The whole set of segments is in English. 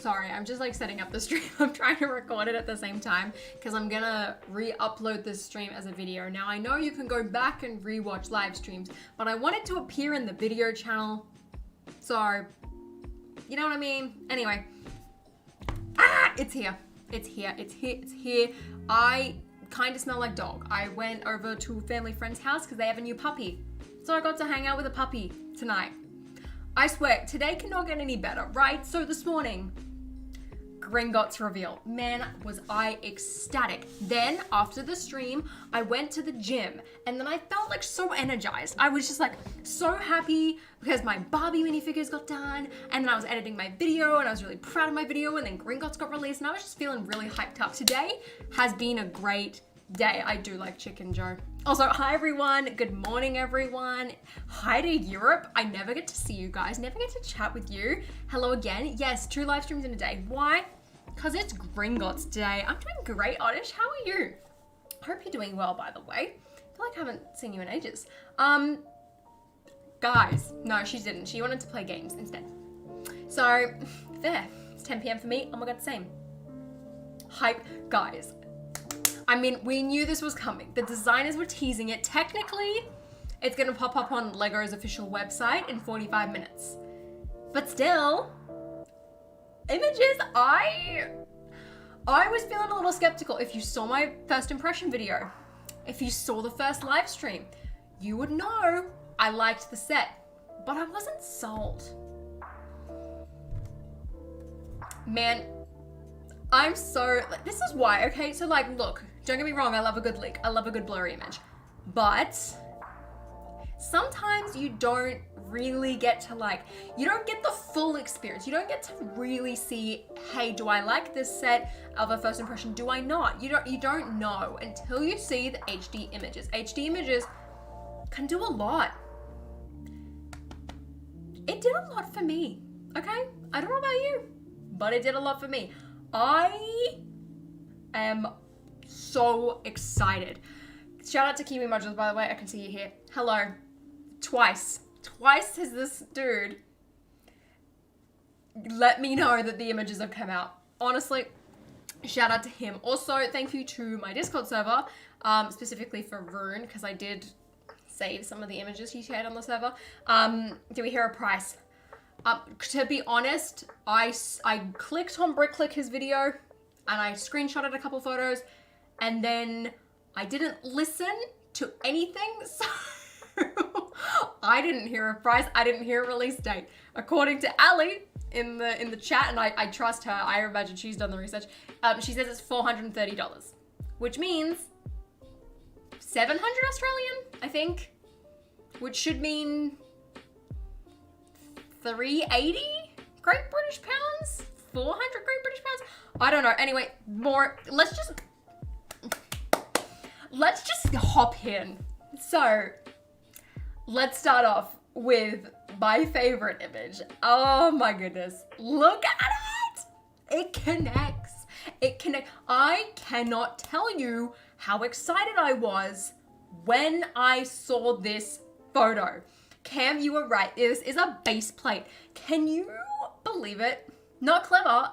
Sorry, I'm just like setting up the stream. I'm trying to record it at the same time because I'm gonna re-upload this stream as a video. Now I know you can go back and re-watch live streams, but I want it to appear in the video channel. So, you know what I mean? Anyway. It's here. It's here. It's here. It's here. I kind of smell like dog. I went over to a family friend's house because they have a new puppy. So I got to hang out with a puppy tonight. I swear, today cannot get any better, right? So this morning, Gringotts reveal. Man, was I ecstatic. Then, after the stream, I went to the gym, and then I felt like so energized. I was just like so happy because my Barbie minifigures got done, and then I was editing my video, and I was really proud of my video, and then Gringotts got released, and I was just feeling really hyped up. Today has been a great day. I do like Chicken Joe. Also, hi everyone. Good morning, everyone. Hi to Europe. I never get to see you guys, never get to chat with you. Hello again. Yes, 2 live streams in a day. Why? Because it's Gringotts today. I'm doing great, Oddish. How are you? Hope you're doing well, by the way. I feel like I haven't seen you in ages. Guys, no, she didn't. She wanted to play games instead. So, there. It's 10 p.m. for me. Oh my god, same. Hype. Guys, I mean, we knew this was coming. The designers were teasing it. Technically, it's gonna pop up on LEGO's official website in 45 minutes. But still, images, I was feeling a little skeptical. If you saw my first impression video, if you saw the first live stream, you would know I liked the set, but I wasn't sold. Man, I'm so, this is why, okay? So like, look, don't get me wrong, I love a good leak. I love a good blurry image. But sometimes you don't really get to like, you don't get the full experience. You don't get to really see, hey, do I like this set of a first impression? Do I not? You don't know until you see the HD images. HD images can do a lot. It did a lot for me, okay? I don't know about you, but it did a lot for me. I am so excited. Shout out to Kiwi Modules, by the way. I can see you here. Hello. Twice has this dude let me know that the images have come out. Honestly, shout out to him. Also, thank you to my Discord server, specifically for Rune, because I did save some of the images he shared on the server. Do we hear a price? To be honest, I clicked on Bricklick his video, and I screenshotted a couple photos, and then I didn't listen to anything, so I didn't hear a price, I didn't hear a release date. According to Ali in the chat, and I trust her, I imagine she's done the research, she says it's $430, which means 700 Australian, I think, which should mean 380 Great British Pounds? 400 Great British Pounds? I don't know. Anyway, let's just hop in. So, let's start off with my favorite image. Oh my goodness. Look at it! It connects. I cannot tell you how excited I was when I saw this photo. Cam, you were right. This is a base plate. Can you believe it? Not clever.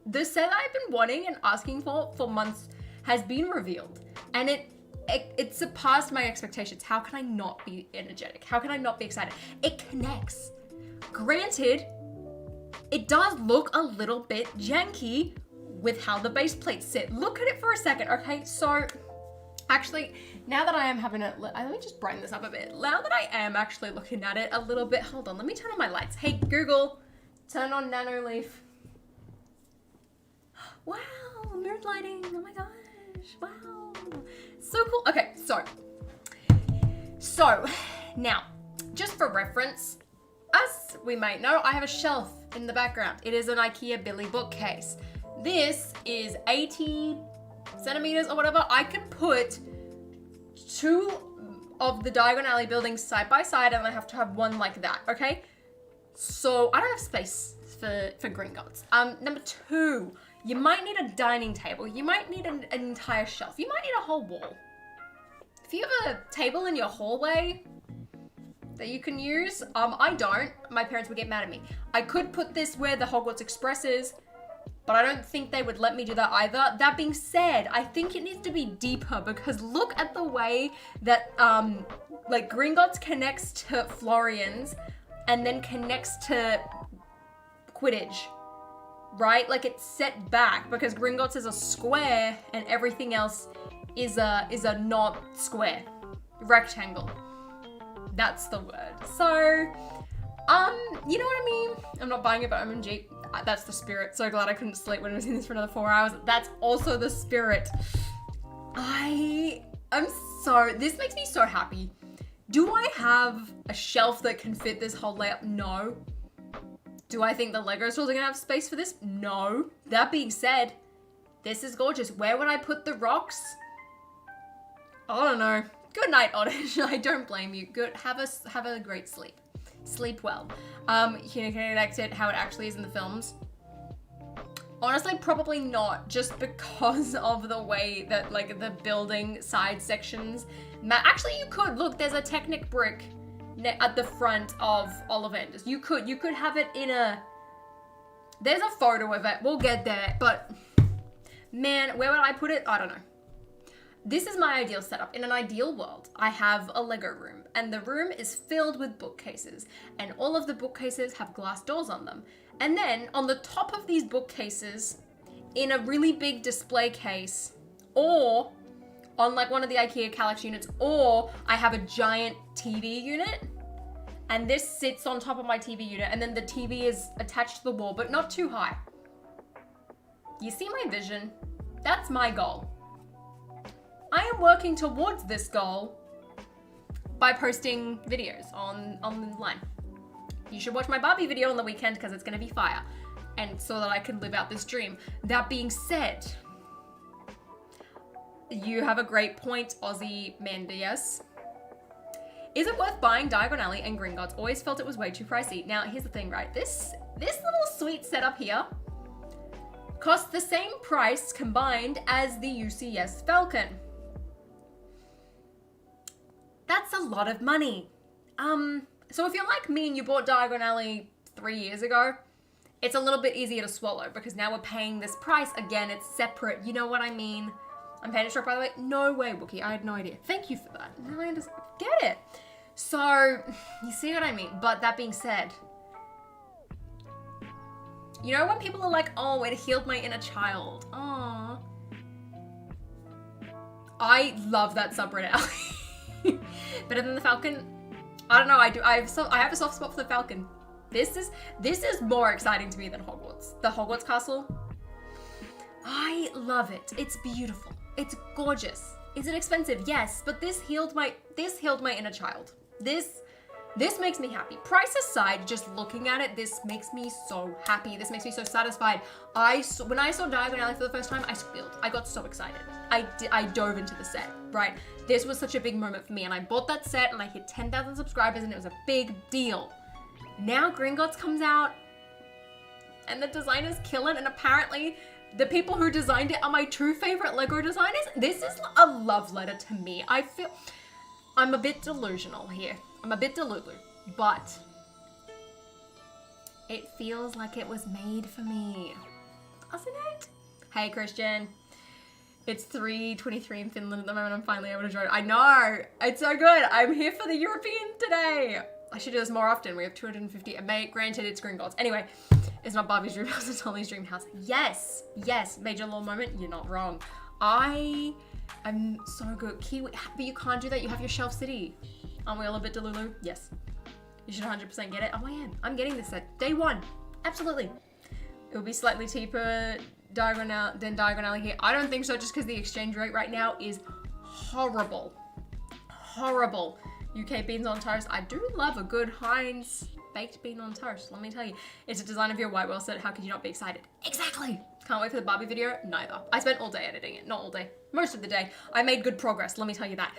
The set I've been wanting and asking for months has been revealed. And it surpassed my expectations. How can I not be energetic? How can I not be excited? It connects. Granted, it does look a little bit janky with how the base plates sit. Look at it for a second, okay? So, actually, now that I am having it, let me just brighten this up a bit. Now that I am actually looking at it a little bit, hold on, let me turn on my lights. Hey, Google, turn on Nano Leaf. Wow, mood lighting, oh my gosh, wow. So cool. Okay, so now, just for reference, as we might know, I have a shelf in the background. It is an IKEA Billy bookcase. This is 80 centimeters or whatever. I can put 2 of the Diagon Alley buildings side by side, and I have to have one like that, okay? So I don't have space for Gringotts. Number 2, you might need a dining table. You might need an entire shelf. You might need a whole wall. If you have a table in your hallway that you can use, I don't. My parents would get mad at me. I could put this where the Hogwarts Express is, but I don't think they would let me do that either. That being said, I think it needs to be deeper because look at the way that like Gringotts connects to Florian's and then connects to Quidditch, right? Like it's set back because Gringotts is a square and everything else is a not square, rectangle. That's the word. So, you know what I mean? I'm not buying it, but OMG. That's the spirit. So glad I couldn't sleep when I was in this for another 4 hours. That's also the spirit. This makes me so happy. Do I have a shelf that can fit this whole layout? No. Do I think the Lego stores are gonna have space for this? No. That being said, this is gorgeous. Where would I put the rocks? I don't know. Good night, Oddish. I don't blame you. Good. Have a great sleep. Sleep well. Can you connect it how it actually is in the films? Honestly, probably not, just because of the way that like the building side sections. Actually, you could look. There's a Technic brick at the front of Ollivanders. You could have it in a. There's a photo of it. We'll get there, but man, where would I put it? I don't know. This is my ideal setup. In an ideal world, I have a Lego room, and the room is filled with bookcases, and all of the bookcases have glass doors on them. And then on the top of these bookcases, in a really big display case, or on like one of the IKEA Kallax units, or I have a giant TV unit, and this sits on top of my TV unit, and then the TV is attached to the wall, but not too high. You see my vision? That's my goal. I am working towards this goal by posting videos online. You should watch my Barbie video on the weekend because it's going to be fire, and so that I can live out this dream. That being said, you have a great point, Aussie Manda, yes. Is it worth buying Diagon Alley and Gringotts? Always felt it was way too pricey. Now, here's the thing, right? This little sweet setup here costs the same price combined as the UCS Falcon. That's a lot of money. So if you're like me and you bought Diagon Alley 3 years ago, it's a little bit easier to swallow because now we're paying this price again. It's separate. You know what I mean? I'm paying extra, by the way. No way, Wookie. I had no idea. Thank you for that. Now I understand. Get it. So, you see what I mean? But that being said, you know when people are like, oh, it healed my inner child. Aww. I love that subreddit alley. Better than the Falcon? I don't know. I have a soft spot for the Falcon. This is more exciting to me than Hogwarts. The Hogwarts castle. I love it. It's beautiful. It's gorgeous. Is it expensive? Yes, but this healed my inner child. This makes me happy. Price aside, just looking at it, this makes me so happy. This makes me so satisfied. When I saw Diagon Alley for the first time, I squealed. I got so excited. I dove into the set, right? This was such a big moment for me, and I bought that set, and I hit 10,000 subscribers, and it was a big deal. Now Gringotts comes out, and the designer's killing, and apparently the people who designed it are my true favorite Lego designers. This is a love letter to me. I feel I'm a bit delusional here. I'm a bit delulu, but it feels like it was made for me, doesn't it? Hey, Christian. It's 3:23 in Finland at the moment. I'm finally able to join. I know. It's so good. I'm here for the European today. I should do this more often. We have 250. Granted, it's Gringotts. Anyway, it's not Barbie's dream house. It's Holly's dream house. Yes. Yes. Major law moment. You're not wrong. I'm so good. Kiwi. But you can't do that. You have your shelf city. Aren't we all a bit delulu? Yes. You should 100% get it. Oh, I am. I'm getting this set. Day one. Absolutely. It will be slightly cheaper than Diagon Alley here. I don't think so, just because the exchange rate right now is horrible. Horrible. UK beans on toast. I do love a good Heinz baked bean on toast, let me tell you. It's a design of your white whale set. How could you not be excited? Exactly. Can't wait for the Barbie video. Neither. I spent all day editing it. Not all day. Most of the day. I made good progress, let me tell you that.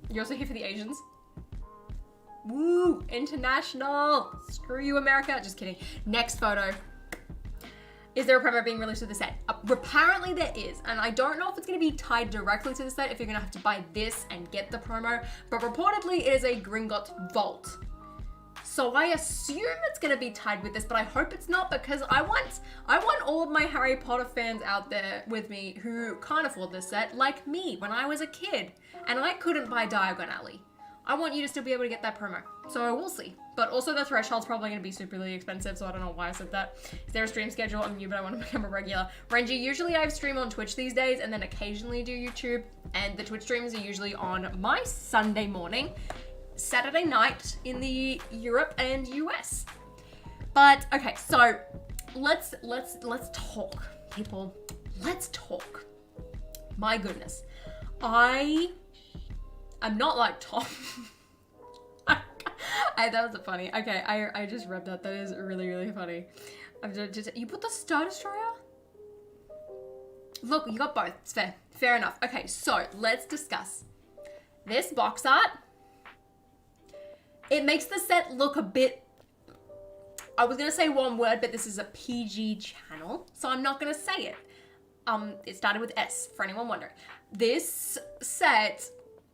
You're also here for the Asians. Woo! International! Screw you, America. Just kidding. Next photo. Is there a promo being released with the set? Apparently there is, and I don't know if it's going to be tied directly to the set, if you're going to have to buy this and get the promo, but reportedly it is a Gringotts vault. So I assume it's gonna be tied with this, but I hope it's not, because I want all of my Harry Potter fans out there with me who can't afford this set, like me when I was a kid and I couldn't buy Diagon Alley. I want you to still be able to get that promo. So we'll see. But also the threshold's probably going to be superly expensive, so I don't know why I said that. Is there a stream schedule? I'm new, but I want to become a regular. Renji, usually I stream on Twitch these days and then occasionally do YouTube. And the Twitch streams are usually on my Sunday morning, Saturday night in the Europe and US. But okay, so let's talk, people. Let's talk. My goodness. I'm not like Tom. That was funny. Okay, I just read that. That is really, really funny. You put the Star Destroyer? Look, you got both. It's fair. Fair enough. Okay, so let's discuss. This box art, it makes the set look a bit... I was going to say one word, but this is a PG channel, so I'm not going to say it. It started with S, for anyone wondering. This set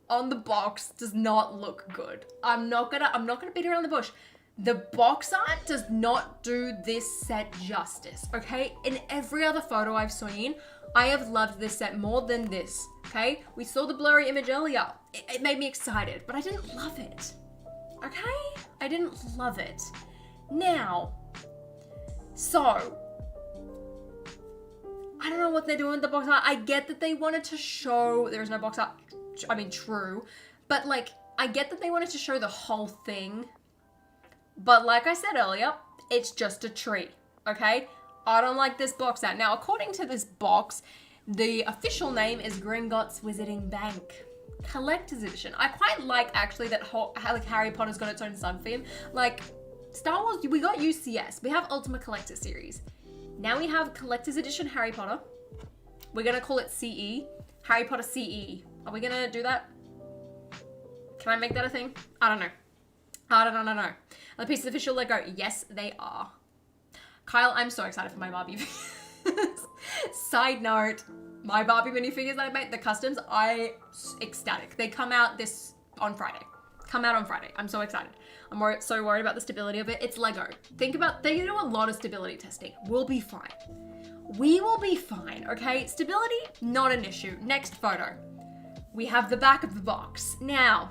on the box does not look good. I'm not gonna beat around the bush. The box art does not do this set justice, okay? In every other photo I've seen, I have loved this set more than this, okay? We saw the blurry image earlier. It made me excited, but I didn't love it, okay? I didn't love it. Now, so, I don't know what they're doing with the box art. I get that they wanted to show, there is no box art, I mean, true, but like, I get that they wanted to show the whole thing, but like I said earlier, it's just a tree, okay? I don't like this box art. Now, according to this box, the official name is Gringotts Wizarding Bank Collector's Edition. I quite like, actually, that like Harry Potter's got its own sub-theme. Like, Star Wars, we got UCS, we have Ultimate Collector Series. Now we have Collector's Edition Harry Potter. We're gonna call it CE, Harry Potter CE. Are we gonna do that? Can I make that a thing? I don't know. I don't know. Are the pieces official Lego? Yes, they are. Kyle, I'm so excited for my Barbie figures. Side note, my Barbie minifigures that I made, the customs, ecstatic. They come out on Friday. I'm so excited. I'm so worried about the stability of it. It's Lego. Think about, they do a lot of stability testing. We'll be fine. We will be fine, okay? Stability, not an issue. Next photo. We have the back of the box. Now,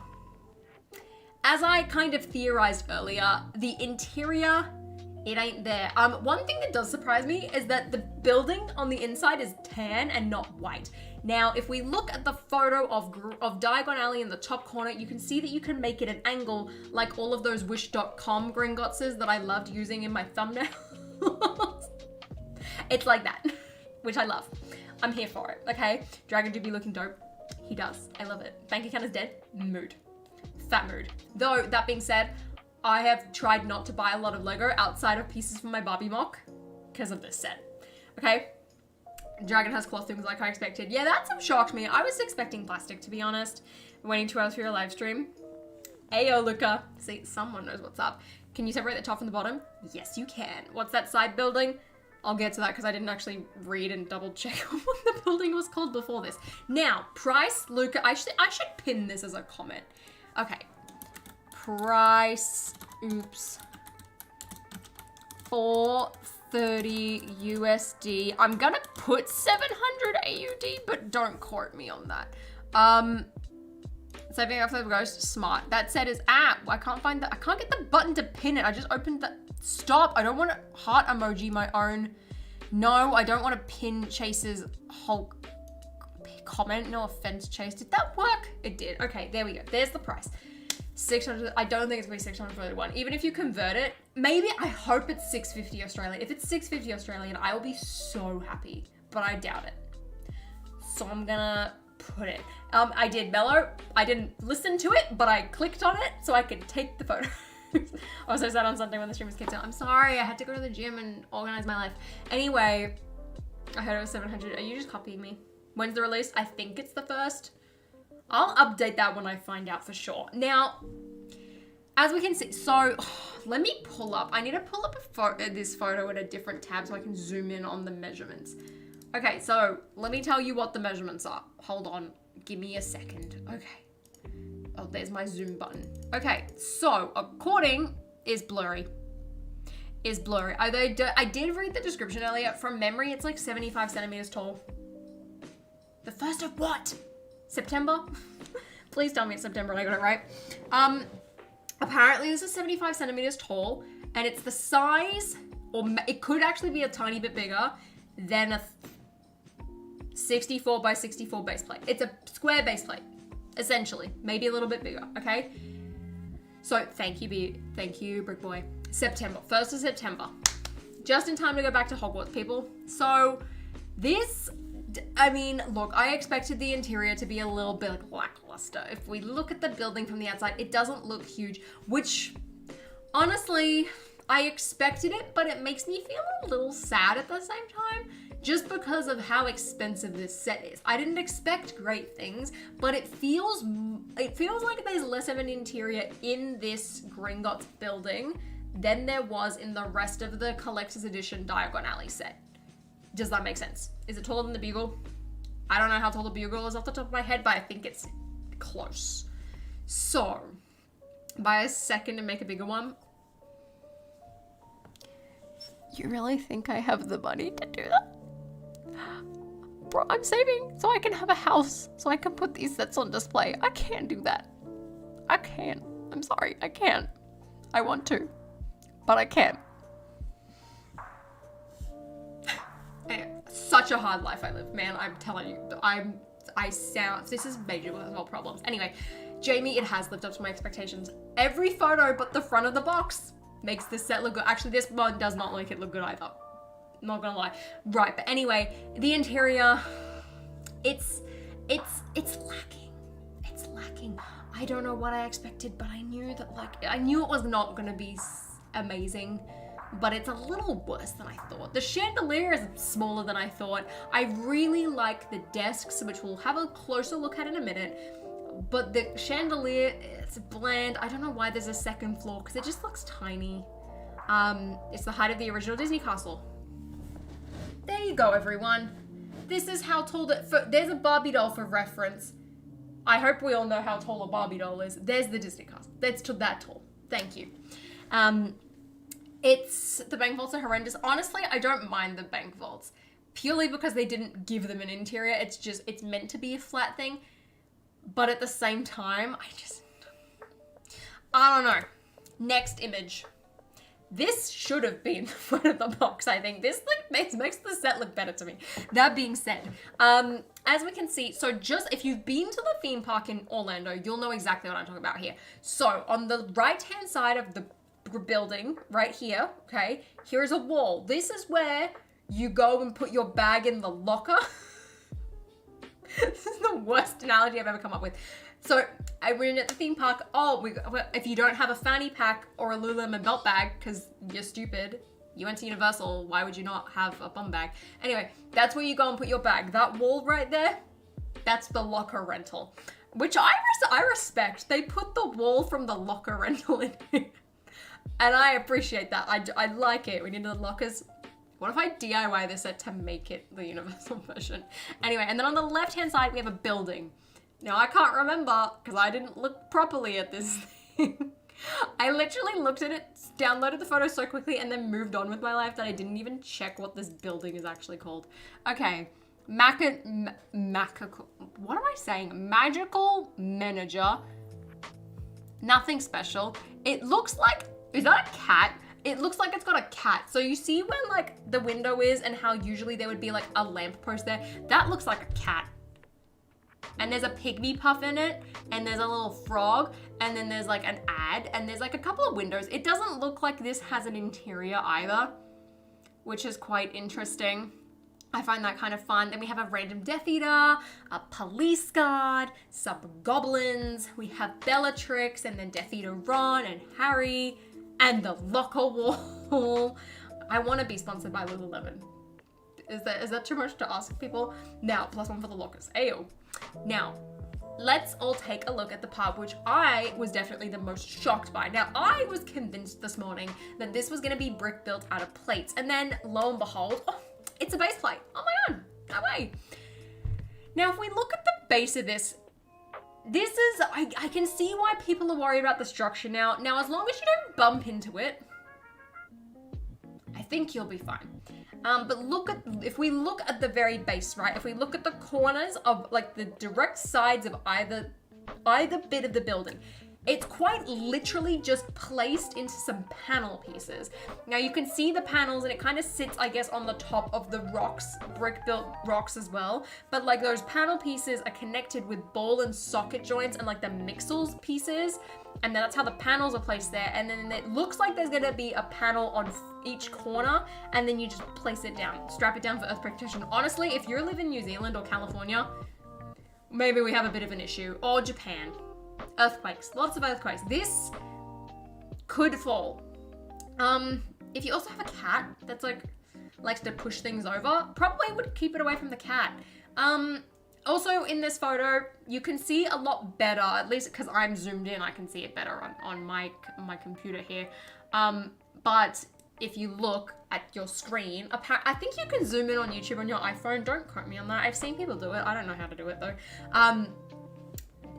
as I kind of theorized earlier, the interior, it ain't there. One thing that does surprise me is that the building on the inside is tan and not white. Now, if we look at the photo of Diagon Alley in the top corner, you can see that you can make it an angle like all of those Wish.com Gringottses that I loved using in my thumbnail. It's like that, which I love. I'm here for it, okay? Dragon do be looking dope. He does. I love it. Bank account is dead. Mood. Fat mood. Though, that being said, I have tried not to buy a lot of Lego outside of pieces from my Barbie mock because of this set. Okay? Dragon has cloth things like I expected. Yeah, that shocked me. I was expecting plastic, to be honest. Waiting 2 hours for your live stream. Ayo, Luca. See, someone knows what's up. Can you separate the top from the bottom? Yes, you can. What's that side building? I'll get to that because I didn't actually read and double check what the building was called before this. Now, price, Luca, I should pin this as a comment. Okay. Price, oops. 430 USD. I'm gonna put 700 AUD, but don't quote me on that. Saving up for the ghost, smart. That set is, I can't find I can't get the button to pin it. I just opened the, stop. I don't want to heart emoji my own. No, I don't want to pin Chase's whole comment. No offense, Chase. Did that work? It did. Okay, there we go. There's the price. 600, I don't think it's gonna be 641. Even if you convert it, maybe, I hope it's 650 Australian. If it's 650 Australian, I will be so happy, but I doubt it. So I'm gonna put it. I did Mellow. I didn't listen to it, but I clicked on it so I could take the photo. I was so sad on Sunday when the stream was kicked out. I'm sorry, I had to go to the gym and organize my life. Anyway, I heard it was 700. Are you just copying me? When's the release? I think it's the 1st. I'll update that when I find out for sure. Now, as we can see, so let me pull up. I need to pull up this photo at a different tab so I can zoom in on the measurements. Okay, so let me tell you what the measurements are. Hold on, give me a second. Okay. Oh, there's my zoom button. Okay, so according is blurry. Although I did read the description earlier. From memory, it's like 75 centimeters tall. The first of what? September? Please tell me it's September and I got it right. Apparently this is 75 centimeters tall, and it's the size, or it could actually be a tiny bit bigger than a 64 by 64 base plate. It's a square base plate, essentially. Maybe a little bit bigger, okay? So thank you, Brick Boy. September, 1st of September. Just in time to go back to Hogwarts, people. So this, I mean, look, I expected the interior to be a little bit lackluster. If we look at the building from the outside, it doesn't look huge, which honestly, I expected it, but it makes me feel a little sad at the same time, just because of how expensive this set is. I didn't expect great things, but it feels like there's less of an interior in this Gringotts building than there was in the rest of the collector's edition Diagon Alley set. Does that make sense? Is it taller than the Bugle? I don't know how tall the Bugle is off the top of my head, but I think it's close. So, buy a second and make a bigger one. You really think I have the money to do that? Bro, I'm saving so I can have a house, so I can put these sets on display. I can't do that. I can't. I'm sorry, I can't. I want to, but I can't. Such a hard life I live, man. I'm telling you, this is major world problems. Anyway, Jamie, it has lived up to my expectations. Every photo but the front of the box makes this set look good. Actually, this one does not make it look good either. Not gonna lie. Right, but anyway, the interior, it's lacking. It's lacking. I don't know what I expected, but I knew it was not gonna be amazing. But it's a little worse than I thought. The chandelier is smaller than I thought. I really like the desks, which we'll have a closer look at in a minute. But the chandelier, it's bland. I don't know why there's a second floor, because it just looks tiny. It's the height of the original Disney castle. There you go, everyone. This is how tall there's a Barbie doll for reference. I hope we all know how tall a Barbie doll is. There's the Disney castle. That's that tall. Thank you. The bank vaults are horrendous. Honestly, I don't mind the bank vaults, purely because they didn't give them an interior. It's meant to be a flat thing. But at the same time, I don't know. Next image. This should have been the front of the box, I think. This makes the set look better to me. That being said, as we can see, so just if you've been to the theme park in Orlando, you'll know exactly what I'm talking about here. So on the right-hand side of the building, right here, okay, here is a wall. This is where you go and put your bag in the locker. This is the worst analogy I've ever come up with. So I went at the theme park. If you don't have a fanny pack or a Lululemon belt bag, because you're stupid, you went to Universal, why would you not have a bum bag? Anyway, that's where you go and put your bag. That wall right there, that's the locker rental, which I respect. They put the wall from the locker rental in here. And I appreciate that. I like it. We need the lockers. What if I DIY this set to make it the Universal version? Anyway, and then on the left-hand side, we have a building. Now, I can't remember, because I didn't look properly at this thing. I literally looked at it, downloaded the photo so quickly, and then moved on with my life that I didn't even check what this building is actually called. Okay. What am I saying? Magical Manager. Nothing special. It looks like, is that a cat? It looks like it's got a cat. So you see where like the window is and how usually there would be like a lamppost there? That looks like a cat. And there's a pygmy puff in it, and there's a little frog, and then there's like an ad, and there's like a couple of windows. It doesn't look like this has an interior either, which is quite interesting. I find that kind of fun. Then we have a random Death Eater, a police guard, some goblins. We have Bellatrix, and then Death Eater Ron and Harry, and the locker wall. I want to be sponsored by Lululemon. Is that too much to ask people? Now, +1 for the lockers. Ayo. Now, let's all take a look at the part which I was definitely the most shocked by. Now, I was convinced this morning that this was going to be brick built out of plates. And then, lo and behold, it's a base plate. Oh my god, no way. Now, if we look at the base of this, This is, I can see why people are worried about the structure now. Now, as long as you don't bump into it, I think you'll be fine. But if we look at the very base, right? If we look at the corners of like the direct sides of either bit of the building, it's quite literally just placed into some panel pieces. Now you can see the panels and it kind of sits, I guess, on the top of the rocks, brick-built rocks as well. But like those panel pieces are connected with ball and socket joints and like the mixels pieces. And then that's how the panels are placed there. And then it looks like there's gonna be a panel on each corner and then you just place it down, strap it down for earthquake protection. Honestly, if you live in New Zealand or California, maybe we have a bit of an issue. Or Japan. Earthquakes, lots of earthquakes. This could fall. If you also have a cat that's like likes to push things over, probably would keep it away from the cat. Also in this photo, you can see a lot better, at least because I'm zoomed in, I can see it better on my computer here. But if you look at your screen, I think you can zoom in on YouTube on your iPhone. Don't quote me on that. I've seen people do it. I don't know how to do it though.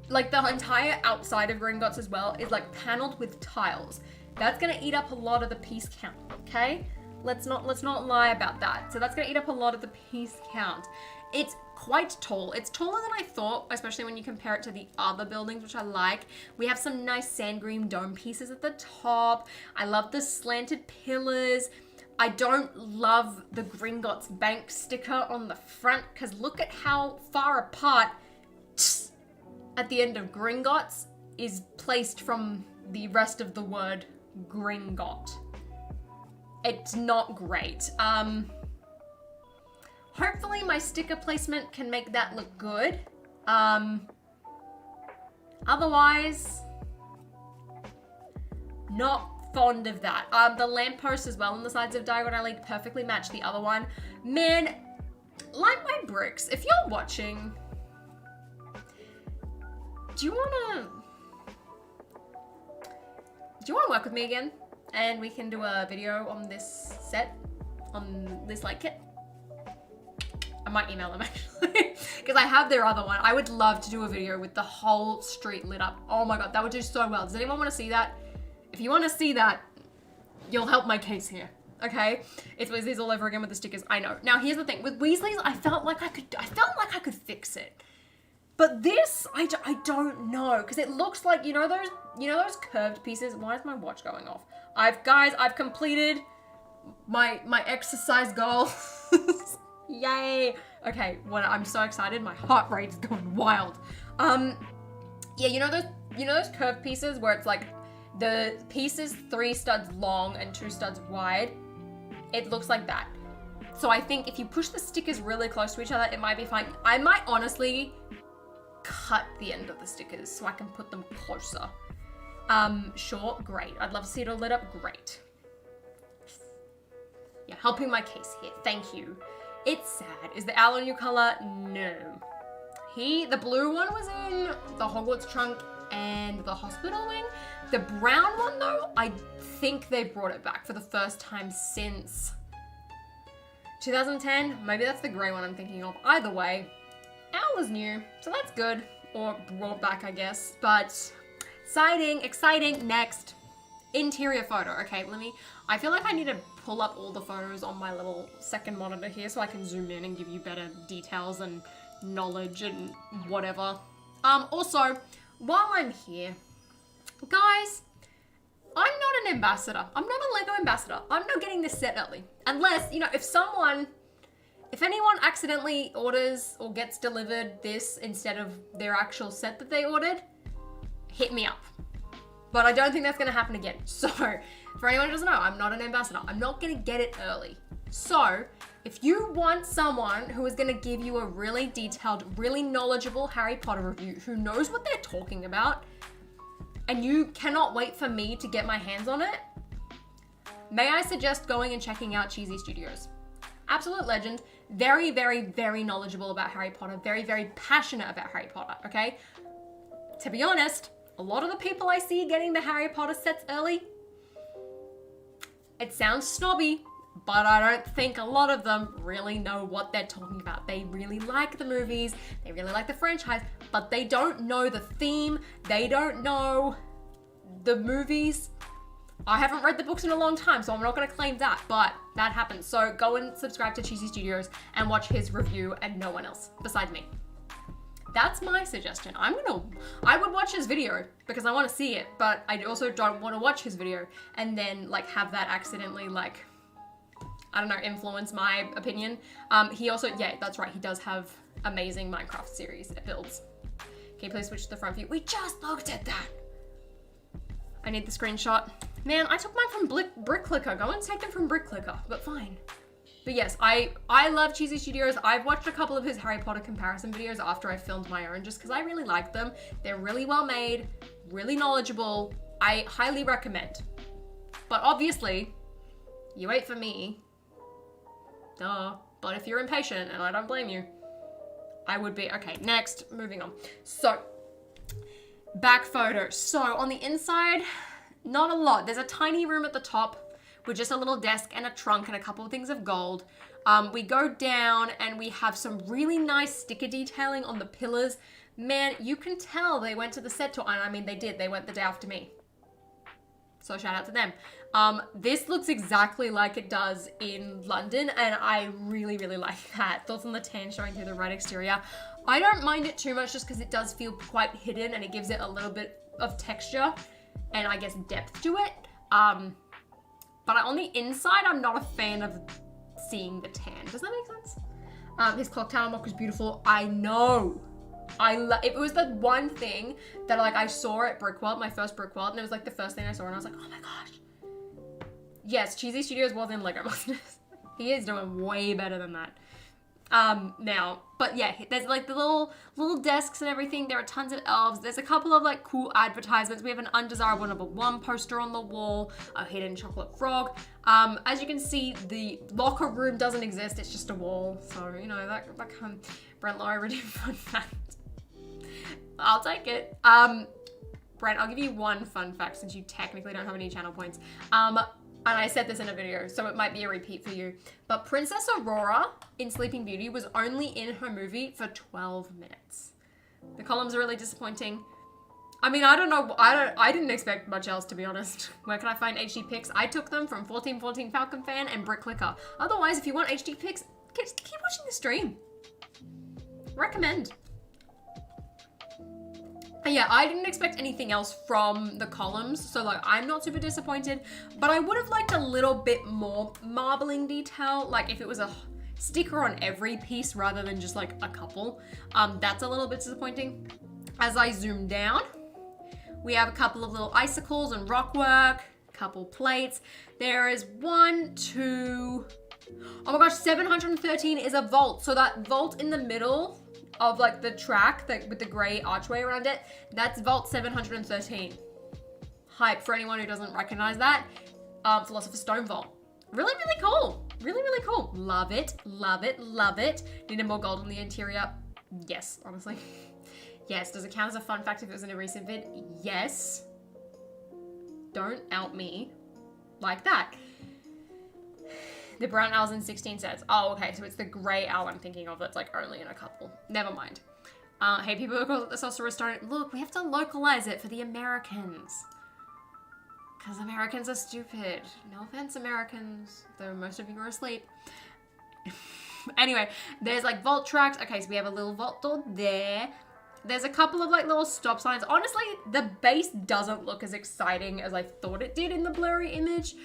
Like the entire outside of Gringotts as well is like paneled with tiles. That's gonna eat up a lot of the piece count, okay? Let's not lie about that. So that's gonna eat up a lot of the piece count. It's quite tall. It's taller than I thought, especially when you compare it to the other buildings, which I like. We have some nice sand green dome pieces at the top. I love the slanted pillars. I don't love the Gringotts bank sticker on the front because look at how far apart at the end of Gringotts is placed from the rest of the word Gringot. It's not great. Hopefully my sticker placement can make that look good. Otherwise, not fond of that. The lampposts as well on the sides of Diagon Alley perfectly match the other one. Man, like my bricks, if you're watching, do you wanna work with me again? And we can do a video on this set, on this light kit? I might email them actually, because I have their other one. I would love to do a video with the whole street lit up. Oh my God, that would do so well. Does anyone want to see that? If you want to see that, you'll help my case here, okay? It's Weasley's all over again with the stickers, I know. Now here's the thing, with Weasley's, I felt like I could fix it. But this, I don't know, because it looks like, you know those curved pieces? Why is my watch going off? I've completed my exercise goal. Yay. Okay, I'm so excited. My heart rate is going wild. Yeah, you know those curved pieces where it's like the piece is 3 studs long and 2 studs wide? It looks like that. So I think if you push the stickers really close to each other, it might be fine. I might honestly cut the end of the stickers so I can put them closer. Sure, great. I'd love to see it all lit up, great. Yeah, helping my case here, thank you. It's sad. Is the owl a new color? No. The blue one was in the Hogwarts trunk and the hospital wing. The brown one though, I think they brought it back for the first time since 2010. Maybe that's the gray one I'm thinking of. Either way, owl is new, so that's good. Or brought back, I guess. But exciting. Next, interior photo. Okay, I feel like I need to pull up all the photos on my little second monitor here so I can zoom in and give you better details and knowledge and whatever. Also, while I'm here, guys, I'm not an ambassador. I'm not a Lego ambassador. I'm not getting this set early. Unless, if anyone accidentally orders or gets delivered this instead of their actual set that they ordered, hit me up. But I don't think that's gonna happen again. So, for anyone who doesn't know, I'm not an ambassador. I'm not gonna get it early. So, if you want someone who is gonna give you a really detailed, really knowledgeable Harry Potter review, who knows what they're talking about, and you cannot wait for me to get my hands on it, may I suggest going and checking out Cheesy Studios. Absolute legend. Very, very, very knowledgeable about Harry Potter. Very, very passionate about Harry Potter, okay? To be honest, a lot of the people I see getting the Harry Potter sets early, it sounds snobby, but I don't think a lot of them really know what they're talking about. They really like the movies, they really like the franchise, but they don't know the theme, they don't know the movies. I haven't read the books in a long time, so I'm not going to claim that, but that happens. So go and subscribe to Cheesy Studios and watch his review and no one else besides me. That's my suggestion. I would watch his video because I want to see it, but I also don't want to watch his video and then like have that accidentally like, I don't know, influence my opinion. He also, yeah, that's right. He does have amazing Minecraft series that builds. Can you please switch to the front view? We just looked at that. I need the screenshot. Man, I took mine from BrickClicker. Go and take them from BrickClicker, but fine. But yes, I love Cheesy Studios. I've watched a couple of his Harry Potter comparison videos after I filmed my own just because I really like them. They're really well made, really knowledgeable. I highly recommend. But obviously, you wait for me. Duh. But if you're impatient, and I don't blame you, I would be. Okay, next, moving on. So, back photo. So on the inside, not a lot. There's a tiny room at the top with just a little desk and a trunk and a couple of things of gold. We go down and we have some really nice sticker detailing on the pillars. Man, you can tell they went to the set tour, and I mean they did. They went the day after me. So shout out to them. This looks exactly like it does in London, and I really, really like that. Thoughts on the tan showing through the red exterior. I don't mind it too much just because it does feel quite hidden and it gives it a little bit of texture and I guess depth to it. But on the inside, I'm not a fan of seeing the tan. Does that make sense? His clock tower mock was beautiful. I know. It was the one thing that like I saw at Brickworld, my first Brickworld, and it was like the first thing I saw and I was like, oh my gosh. Yes, Cheesy Studios was in Lego Monsters. He is doing way better than that. Now, but yeah, there's like the little desks and everything. There are tons of elves. There's a couple of like cool advertisements. We have an undesirable #1 poster on the wall, a hidden chocolate frog. As you can see, the locker room doesn't exist. It's just a wall. So, you know, that Brent Laurie redeemed fun fact. I'll take it. Brent, I'll give you one fun fact since you technically don't have any channel points. And I said this in a video, so it might be a repeat for you. But Princess Aurora in Sleeping Beauty was only in her movie for 12 minutes. The columns are really disappointing. I mean, I don't know. I didn't expect much else, to be honest. Where can I find HD pics? I took them from 1414 Falcon Fan and BrickClicker. Otherwise, if you want HD pics, keep watching the stream. Recommend. Yeah, I didn't expect anything else from the columns, so like I'm not super disappointed, but I would have liked a little bit more marbling detail, like if it was a sticker on every piece rather than just like a couple. That's a little bit disappointing. As I zoom down, we have a couple of little icicles and rockwork, a couple plates. There is 1, 2, oh my gosh, 713 is a vault. So that vault in the middle of like the track with the gray archway around it, that's vault 713. Hype for anyone who doesn't recognize that. Philosopher's Stone vault. Really, really cool. Really, really cool. Love it, love it, love it. Needed more gold on the interior. Yes, honestly. Yes, does it count as a fun fact if it was in a recent vid? Yes. Don't out me like that. The brown owl's in 16 sets. Oh, okay, so it's the grey owl I'm thinking of that's like only in a couple. Never mind. Hey, people who call it the Sorcerer's Stone. Look, we have to localize it for the Americans. Because Americans are stupid. No offense, Americans, though most of you are asleep. Anyway, there's like vault tracks. Okay, so we have a little vault door there. There's a couple of like little stop signs. Honestly, the base doesn't look as exciting as I thought it did in the blurry image.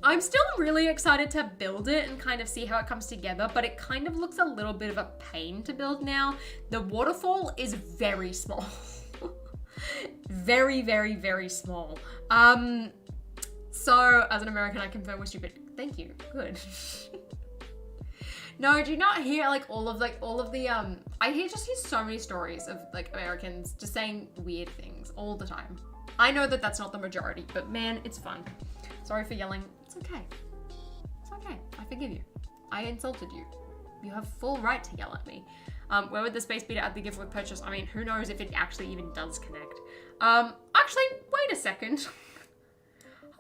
I'm still really excited to build it and kind of see how it comes together, but it kind of looks a little bit of a pain to build now. The waterfall is very small. Very, very, very small. So as an American, I confirm we're stupid. Thank you. Good. No, do you not hear like all of the I hear so many stories of like Americans just saying weird things all the time. I know that that's not the majority, but man, it's fun. Sorry for yelling. It's okay. It's okay. I forgive you. I insulted you. You have full right to yell at me. Where would the space be to add the gift with purchase? I mean, who knows if it actually even does connect. Actually, wait a second.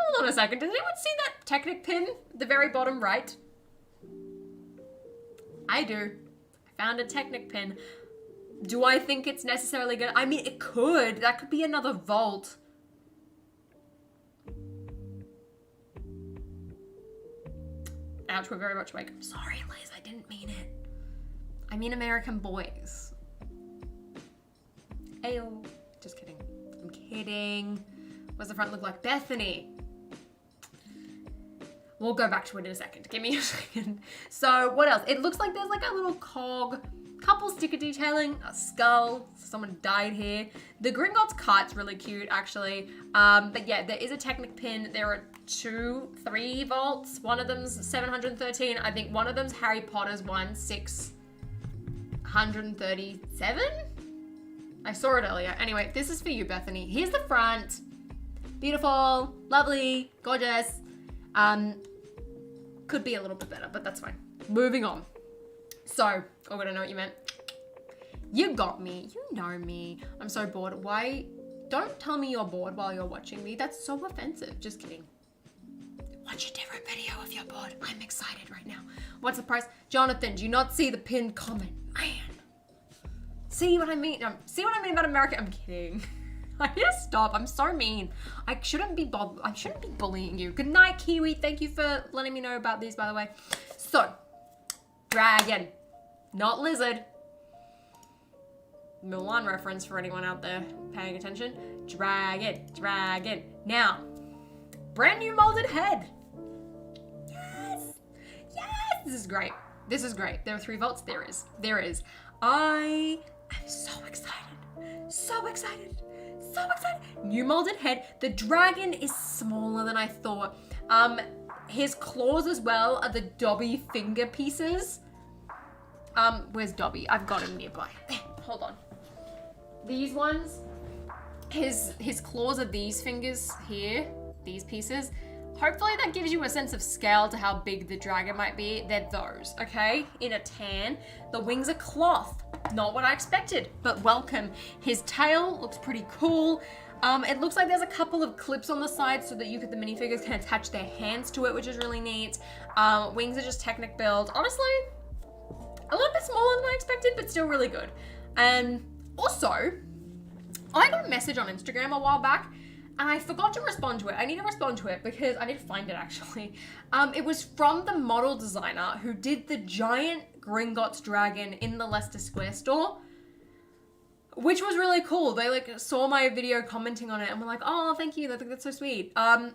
Hold on a second. Did anyone see that Technic pin at the very bottom right? I do. I found a Technic pin. Do I think it's necessarily gonna... I mean, it could. That could be another vault. Ouch, we're very much awake. I'm sorry, Liz. I didn't mean it. I mean American boys. Ayo. Just kidding. I'm kidding. What does the front look like? Bethany. We'll go back to it in a second. Give me a second. So what else? It looks like there's like a little cog, couple sticker detailing, a skull. Someone died here. The Gringotts cart's really cute, actually. But yeah, there is a Technic pin. There are 3 vaults. One of them's 713. I think one of them's Harry Potter's one, 637. I saw it earlier. Anyway, this is for you, Bethany. Here's the front. Beautiful, lovely, gorgeous. Could be a little bit better, but that's fine. Moving on. So, I don't know what you meant. You got me. You know me. I'm so bored. Why? Don't tell me you're bored while you're watching me. That's so offensive. Just kidding. Watch a different video if you're bored. I'm excited right now. What's the price? Jonathan, do you not see the pinned comment? Man. See what I mean? See what I mean about America? I'm kidding. I need to stop. I'm so mean. I shouldn't be bullying you. Good night, Kiwi. Thank you for letting me know about these, by the way. So, dragon, not lizard. Mulan reference for anyone out there paying attention. Dragon, dragon. Now, brand new molded head. Yes, yes. This is great. This is great. There are 3 vaults. There is. I am so excited. So excited. So excited. New molded head. The dragon is smaller than I thought. His claws as well are the Dobby finger pieces. Where's Dobby? I've got him nearby. Hold on. These ones, his claws are these fingers here, these pieces. Hopefully that gives you a sense of scale to how big the dragon might be. They're those, okay? In a tan. The wings are cloth. Not what I expected, but welcome. His tail looks pretty cool. It looks like there's a couple of clips on the side so that the minifigures can attach their hands to it, which is really neat. Wings are just Technic build. Honestly, a little bit smaller than I expected, but still really good. And also, I got a message on Instagram a while back, and I forgot to respond to it. I need to respond to it because I need to find it, actually. It was from the model designer who did the giant Gringotts dragon in the Leicester Square store, which was really cool. They saw my video commenting on it and were like, oh, thank you. I think that's so sweet. I wonder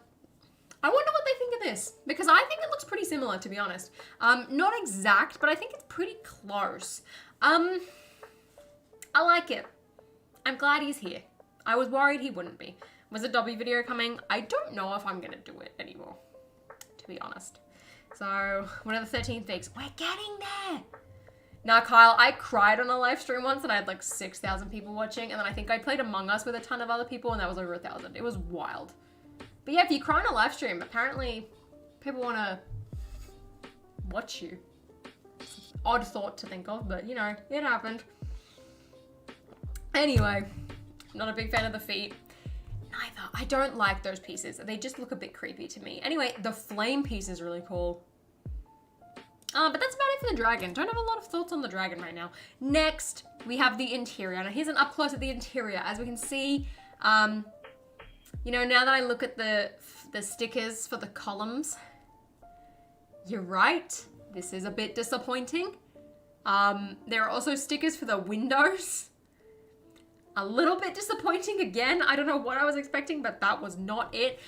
what they think of this, because I think it looks pretty similar, to be honest. Not exact, but I think it's pretty close. I like it. I'm glad he's here. I was worried he wouldn't be. Was a Dobby video coming? I don't know if I'm gonna do it anymore, to be honest. So, one of the 13 weeks. We're getting there. Now, Kyle, I cried on a live stream once and I had like 6,000 people watching, and then I think I played Among Us with a ton of other people and that was over 1,000. It was wild. But yeah, if you cry on a live stream, apparently people want to watch you. Odd thought to think of, but you know, it happened. Anyway, not a big fan of the feet. Neither. I don't like those pieces. They just look a bit creepy to me. Anyway, the flame piece is really cool. But that's about it for the dragon. Don't have a lot of thoughts on the dragon right now. Next, we have the interior. Now, here's an up close of the interior. As we can see, you know, now that I look at the stickers for the columns, you're right. This is a bit disappointing. There are also stickers for the windows. A little bit disappointing again. I don't know what I was expecting, but that was not it.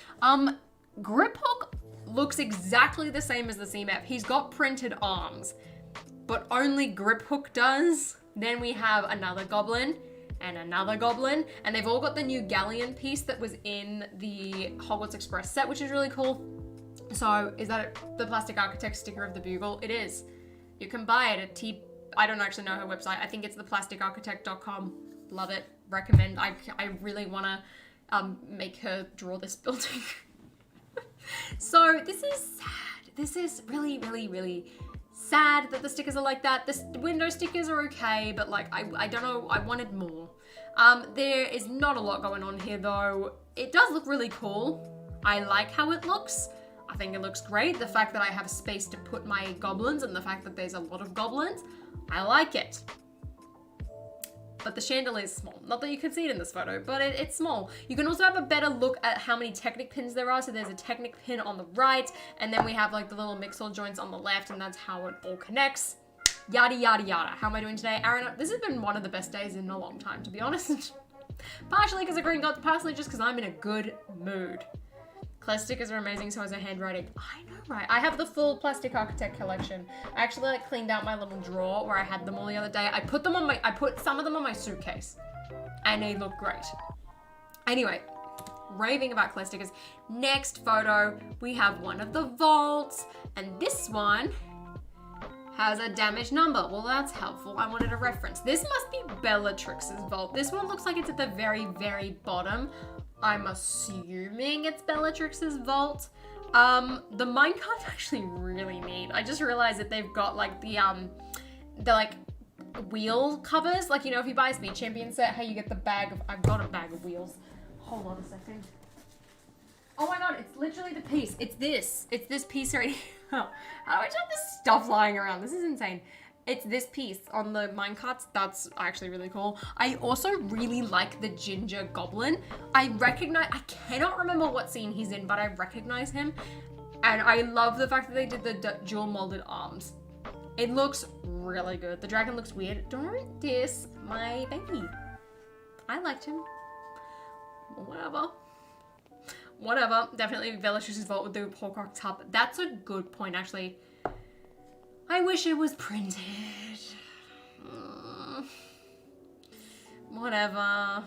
Grip Hook looks exactly the same as the CMF. He's got printed arms, but only Grip Hook does. Then we have another goblin and another goblin, and they've all got the new galleon piece that was in the Hogwarts Express set, which is really cool. So is that the Plastic Architect sticker of the bugle? It is. You can buy it at I don't actually know her website. I think it's theplasticarchitect.com. Love it. Recommend. I really want to make her draw this building. So this is sad. This is really, really, really sad that the stickers are like that. The window stickers are okay, but like I don't know. I wanted more. There is not a lot going on here though. It does look really cool. I like how it looks. I think it looks great. The fact that I have space to put my goblins and the fact that there's a lot of goblins, I like it. But the chandelier is small. Not that you can see it in this photo, but it's small. You can also have a better look at how many Technic pins there are. So there's a Technic pin on the right, and then we have like the little mixer joints on the left, and that's how it all connects. Yada, yada, yada. How am I doing today? Aaron, this has been one of the best days in a long time, to be honest. Partially because of Gringotts, partially just because I'm in a good mood. Clay stickers are amazing, so is her handwriting. I know, right? I have the full Plastic Architect collection. I actually like cleaned out my little drawer where I had them all the other day. I put some of them on my suitcase, and they look great. Anyway, raving about clay stickers. Next photo, we have one of the vaults, and this one has a damage number. Well, that's helpful. I wanted a reference. This must be Bellatrix's vault. This one looks like it's at the very, very bottom. I'm assuming it's Bellatrix's vault. The minecart's actually really neat. I just realized that they've got like the like wheel covers. Like, you know, if you buy a Speed Champion set, how you get the bag of, I've got a bag of wheels. Hold on a second. Oh my god, it's literally the piece. It's this piece right here. How do I just have this stuff lying around? This is insane. It's this piece on the minecarts. That's actually really cool. I also really like the ginger goblin. I cannot remember what scene he's in, but I recognize him. And I love the fact that they did the dual molded arms. It looks really good. The dragon looks weird. Don't diss my baby. I liked him. Whatever. Definitely Bellatrix's vault with the Horcrux hub. That's a good point, actually. I wish it was printed. Whatever.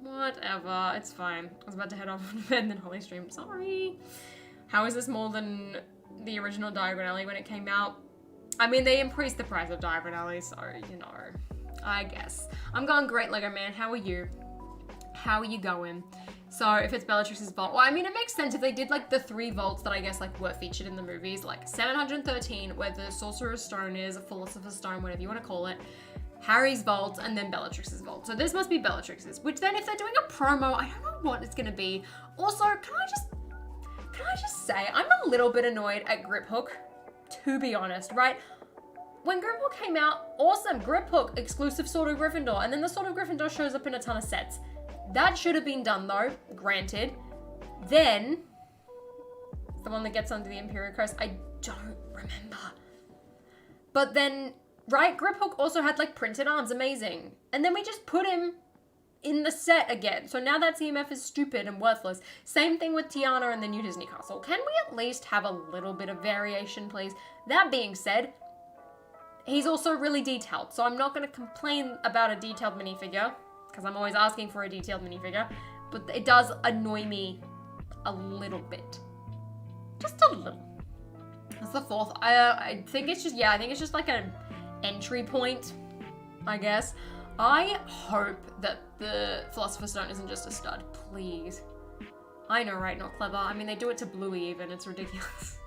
It's fine. I was about to head off to bed and then Holly streamed. Sorry. How is this more than the original Diagon Alley when it came out? I mean, they increased the price of Diagon Alley, so, you know, I guess. I'm going great, Lego man. How are you? How are you going? So if it's Bellatrix's vault, well, I mean, it makes sense if they did like the 3 vaults that I guess like were featured in the movies, like 713, where the Sorcerer's Stone is, a Philosopher's Stone, whatever you want to call it, Harry's vault, and then Bellatrix's vault. So this must be Bellatrix's, which then if they're doing a promo, I don't know what it's going to be. Also, can I just say, I'm a little bit annoyed at Grip Hook, to be honest, right? When Grip Hook came out, awesome, Grip Hook, exclusive Sword of Gryffindor, and then the Sword of Gryffindor shows up in a ton of sets. That should have been done though, granted. Then, the one that gets under the Imperial Crest, I don't remember. But then, right, Grip Hook also had like printed arms, amazing. And then we just put him in the set again. So now that CMF is stupid and worthless. Same thing with Tiana and the New Disney Castle. Can we at least have a little bit of variation, please? That being said, he's also really detailed. So I'm not going to complain about a detailed minifigure, because I'm always asking for a detailed minifigure, but it does annoy me a little bit. Just a little. That's the 4th. I think it's just like an entry point, I guess. I hope that the Philosopher's Stone isn't just a stud, please. I know, right? Not clever. I mean, they do it to Bluey even. It's ridiculous.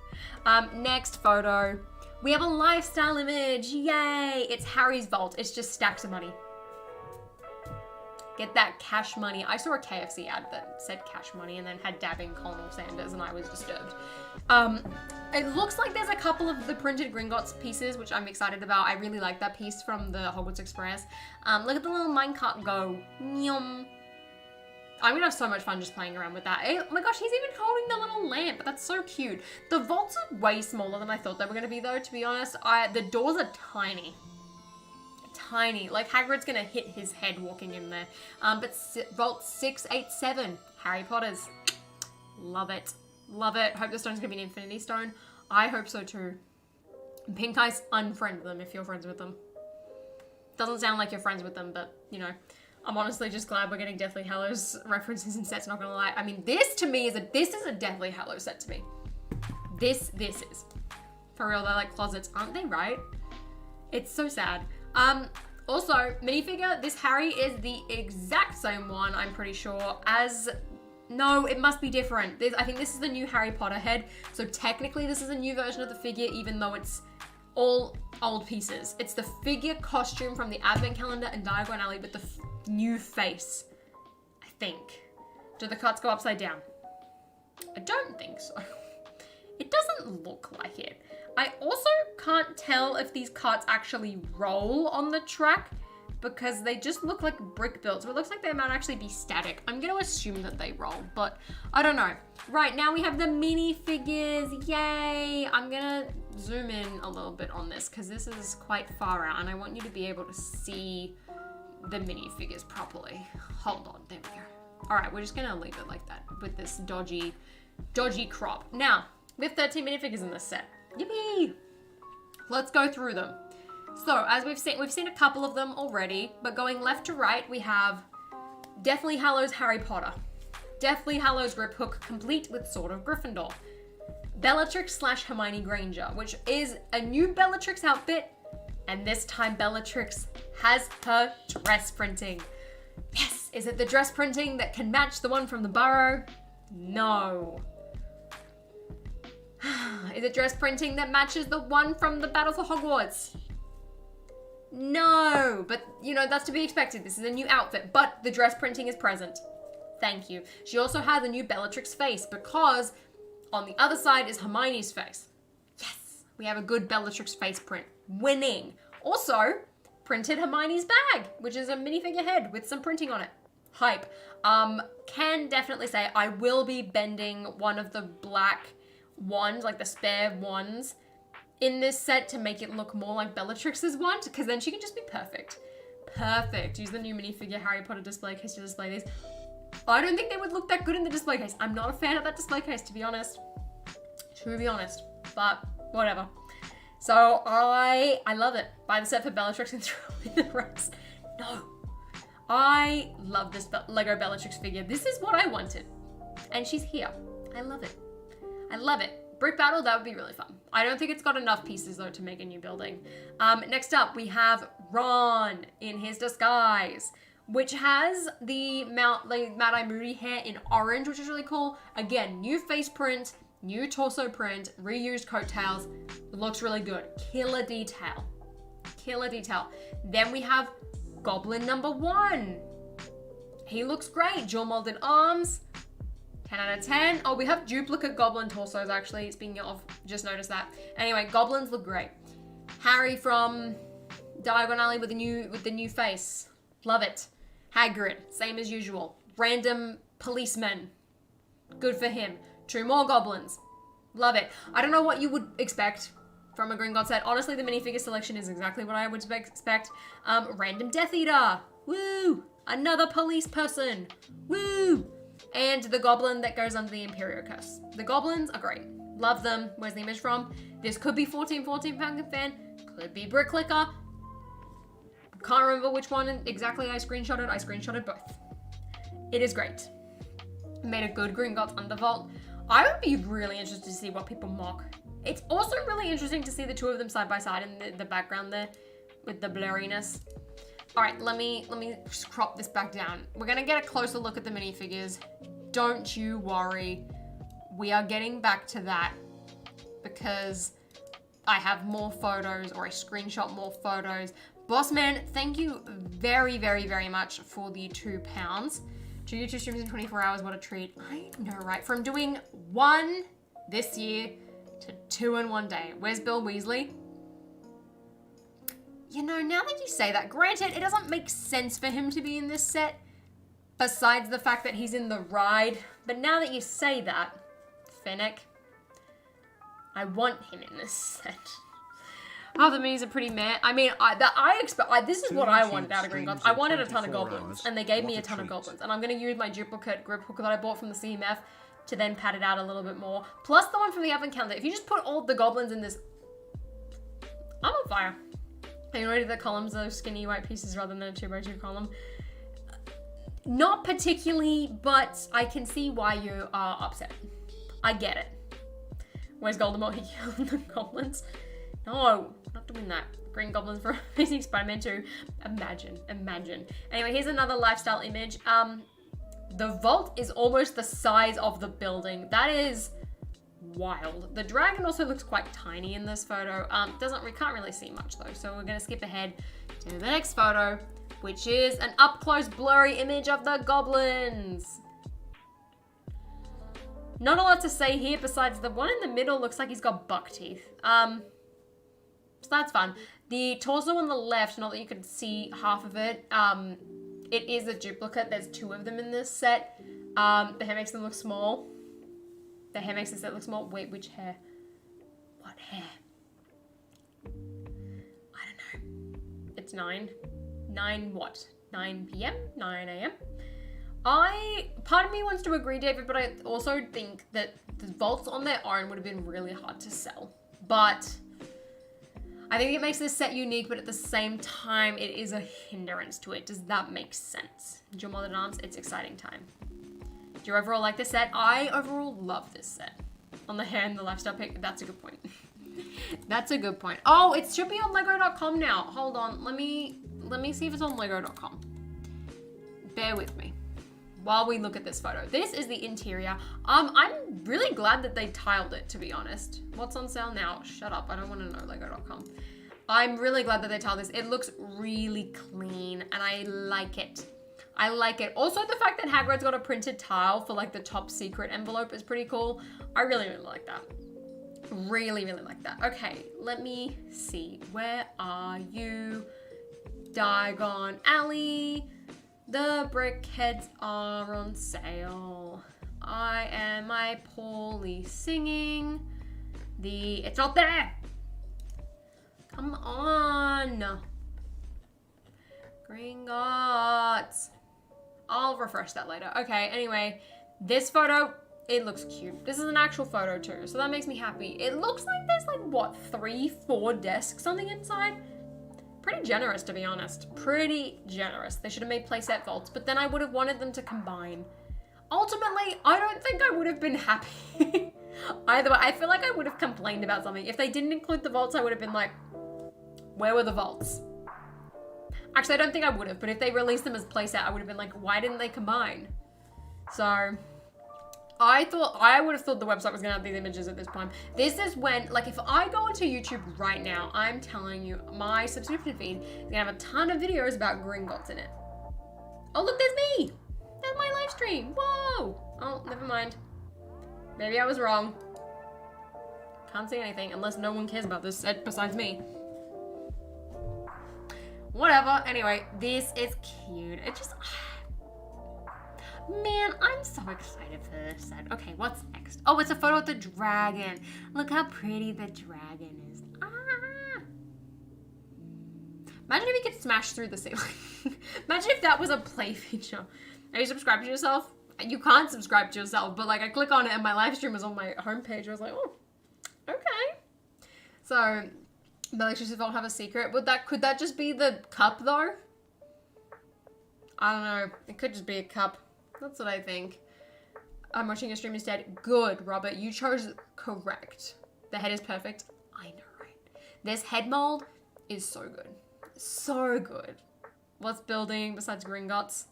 Next photo. We have a lifestyle image. Yay! It's Harry's vault. It's just stacks of money. Get that cash money. I saw a KFC ad that said cash money and then had dabbing Colonel Sanders and I was disturbed. It looks like there's a couple of the printed Gringotts pieces, which I'm excited about. I really like that piece from the Hogwarts Express. Look at the little minecart go. Nyum. I'm gonna have so much fun just playing around with that. Oh my gosh, he's even holding the little lamp. That's so cute. The vaults are way smaller than I thought they were gonna be though, to be honest. The doors are tiny. Tiny, like Hagrid's gonna hit his head walking in there. But Vault 687, Harry Potter's. Love it. Love it. Hope the stone's gonna be an Infinity Stone. I hope so too. Pink Eyes, unfriend them if you're friends with them. Doesn't sound like you're friends with them, but you know, I'm honestly just glad we're getting Deathly Hallows references in sets, not gonna lie. I mean, this to me is a Deathly Hallows set to me. This is. For real, they're like closets, aren't they, right? It's so sad. Also, minifigure, this Harry is the exact same one, I'm pretty sure, as... No, it must be different. I think this is the new Harry Potter head, so technically this is a new version of the figure, even though it's all old pieces. It's the figure costume from the Advent Calendar and Diagon Alley, but the new face, I think. Do the cuts go upside down? I don't think so. It doesn't look like it. I also can't tell if these carts actually roll on the track because they just look like brick builds. So it looks like they might actually be static. I'm going to assume that they roll, but I don't know. Right, now we have the minifigures. Yay! I'm going to zoom in a little bit on this because this is quite far out and I want you to be able to see the minifigures properly. Hold on, there we go. All right, we're just going to leave it like that with this dodgy crop. Now, we have 13 minifigures in this set. Yippee! Let's go through them. So, as we've seen a couple of them already, but going left to right, we have Deathly Hallows Harry Potter, Deathly Hallows Grip Hook, complete with Sword of Gryffindor, Bellatrix / Hermione Granger, which is a new Bellatrix outfit, and this time Bellatrix has her dress printing. Yes! Is it the dress printing that can match the one from the Burrow? No. Is it dress printing that matches the one from the Battle for Hogwarts? No, but you know, that's to be expected. This is a new outfit, but the dress printing is present. Thank you. She also has a new Bellatrix face because on the other side is Hermione's face. Yes, we have a good Bellatrix face print. Winning. Also, printed Hermione's bag, which is a minifigure head with some printing on it. Hype. Can definitely say I will be bending one of the black wands, like the spare wands, in this set to make it look more like Bellatrix's wand, because then she can just be perfect. Perfect. Use the new minifigure Harry Potter display case to display these. I don't think they would look that good in the display case. I'm not a fan of that display case, to be honest. But whatever. So I love it. Buy the set for Bellatrix and throw in the rest. No. I love this Lego Bellatrix figure. This is what I wanted. And she's here. I love it. I love it. Brick battle, that would be really fun. I don't think it's got enough pieces though to make a new building. Next up, we have Ron in his disguise, which has the Mad-Eye Moody hair in orange, which is really cool. Again, new face print, new torso print, reused coattails. Looks really good. Killer detail. Killer detail. Then we have Goblin number 1. He looks great. Dual molded arms. 10 out of 10. Oh, we have duplicate goblin torsos actually. Speaking of, just noticed that. Anyway, goblins look great. Harry from Diagon Alley with the new face. Love it. Hagrid, same as usual. Random policeman. Good for him. 2 more goblins. Love it. I don't know what you would expect from a Gringotts set. Honestly, the minifigure selection is exactly what I would expect. Random Death Eater. Woo! Another police person. Woo! And the goblin that goes under the Imperio Curse. The goblins are great. Love them. Where's the image from? This could be 1414 Pumpkin Fan. Could be Brick Clicker. Can't remember which one exactly I screenshotted. I screenshotted both. It is great. Made a good Gringotts undervault. I would be really interested to see what people mock. It's also really interesting to see the 2 of them side by side in the background there with the blurriness. All right, let me crop this back down. We're gonna get a closer look at the minifigures. Don't you worry. We are getting back to that because I have more photos, or I screenshot more photos. Bossman, thank you very, very, very much for the £2. 2 YouTube streams in 24 hours, what a treat. I know, right? From doing 1 this year to 2 in 1 day. Where's Bill Weasley? You know, now that you say that, granted, it doesn't make sense for him to be in this set, besides the fact that he's in the ride. But now that you say that, Fennec, I want him in this set. Oh, the minis are pretty meh. I mean, this is what I wanted out of Gringotts. I wanted a ton of goblins, and they gave me a ton of goblins. And I'm going to use my duplicate grip hook that I bought from the CMF to then pad it out a little bit more. Plus the one from the advent calendar. If you just put all the goblins in this, I'm on fire. Are you ready? The columns are skinny white pieces rather than a 2x2 column. Not particularly, but I can see why you are upset. I get it. Where's Voldemort? He killed the goblins. No, not doing that. Green Goblins for Amazing Spider-Man 2. Imagine. Anyway, here's another lifestyle image. The vault is almost the size of the building. That is wild. The dragon also looks quite tiny in this photo. We can't really see much though, so we're gonna skip ahead to the next photo, which is an up-close blurry image of the goblins. Not a lot to say here besides the one in the middle looks like he's got buck teeth. So that's fun. The torso on the left, not that you can see half of it, it is a duplicate. There's 2 of them in this set. The hair makes them look small. The hair makes the set look small. Wait, which hair? What hair? I don't know. It's 9. 9 what? 9 p.m? 9 a.m? Part of me wants to agree, David, but I also think that the vaults on their own would have been really hard to sell. But I think it makes this set unique, but at the same time, it is a hindrance to it. Does that make sense? Your Mother Dance, it's exciting time. Do you overall like this set? I overall love this set. On the hair and the lifestyle pick, that's a good point. That's a good point. Oh, it should be on Lego.com now. Hold on, let me see if it's on Lego.com. Bear with me while we look at this photo. This is the interior. I'm really glad that they tiled it, to be honest. What's on sale now? Shut up, I don't want to know Lego.com. I'm really glad that they tiled this. It looks really clean and I like it. I like it. Also, the fact that Hagrid's got a printed tile for like the top secret envelope is pretty cool. I really, really like that. Really, really like that. Okay, let me see. Where are you? Diagon Alley. The brickheads are on sale. Am I poorly singing? It's not there. Come on. Gringotts. I'll refresh that later. Okay, anyway, this photo, it looks cute. This is an actual photo too, so that makes me happy. It looks like there's like, what, 3-4 desks on the inside? Pretty generous, to be honest. Pretty generous. They should have made playset vaults, but then I would have wanted them to combine. Ultimately, I don't think I would have been happy. Either way, I feel like I would have complained about something. If they didn't include the vaults, I would have been like, where were the vaults? Actually, I don't think I would have, but if they released them as playset, I would have been like, why didn't they combine? So I would have thought the website was gonna have these images at this point. This is when, like, if I go onto YouTube right now, I'm telling you, my subscription feed is gonna have a ton of videos about Gringotts in it. Oh, look, there's me. That's my live stream. Whoa. Oh, never mind. Maybe I was wrong. Can't see anything unless no one cares about this set besides me. Whatever. Anyway, this is cute. It just... Man, I'm so excited for this set. Okay, what's next? Oh, it's a photo of the dragon. Look how pretty the dragon is. Ah! Imagine if he could smash through the ceiling. Imagine if that was a play feature. Are you subscribed to yourself? You can't subscribe to yourself, but like I click on it and my live stream was on my homepage. I was like, oh, okay. So, the electricity vault have a secret. Could that just be the cup though? I don't know. It could just be a cup. That's what I think. I'm watching a stream instead. Good, Robert. You chose correct. The head is perfect. I know, right? This head mold is so good. So good. What's building besides Gringotts?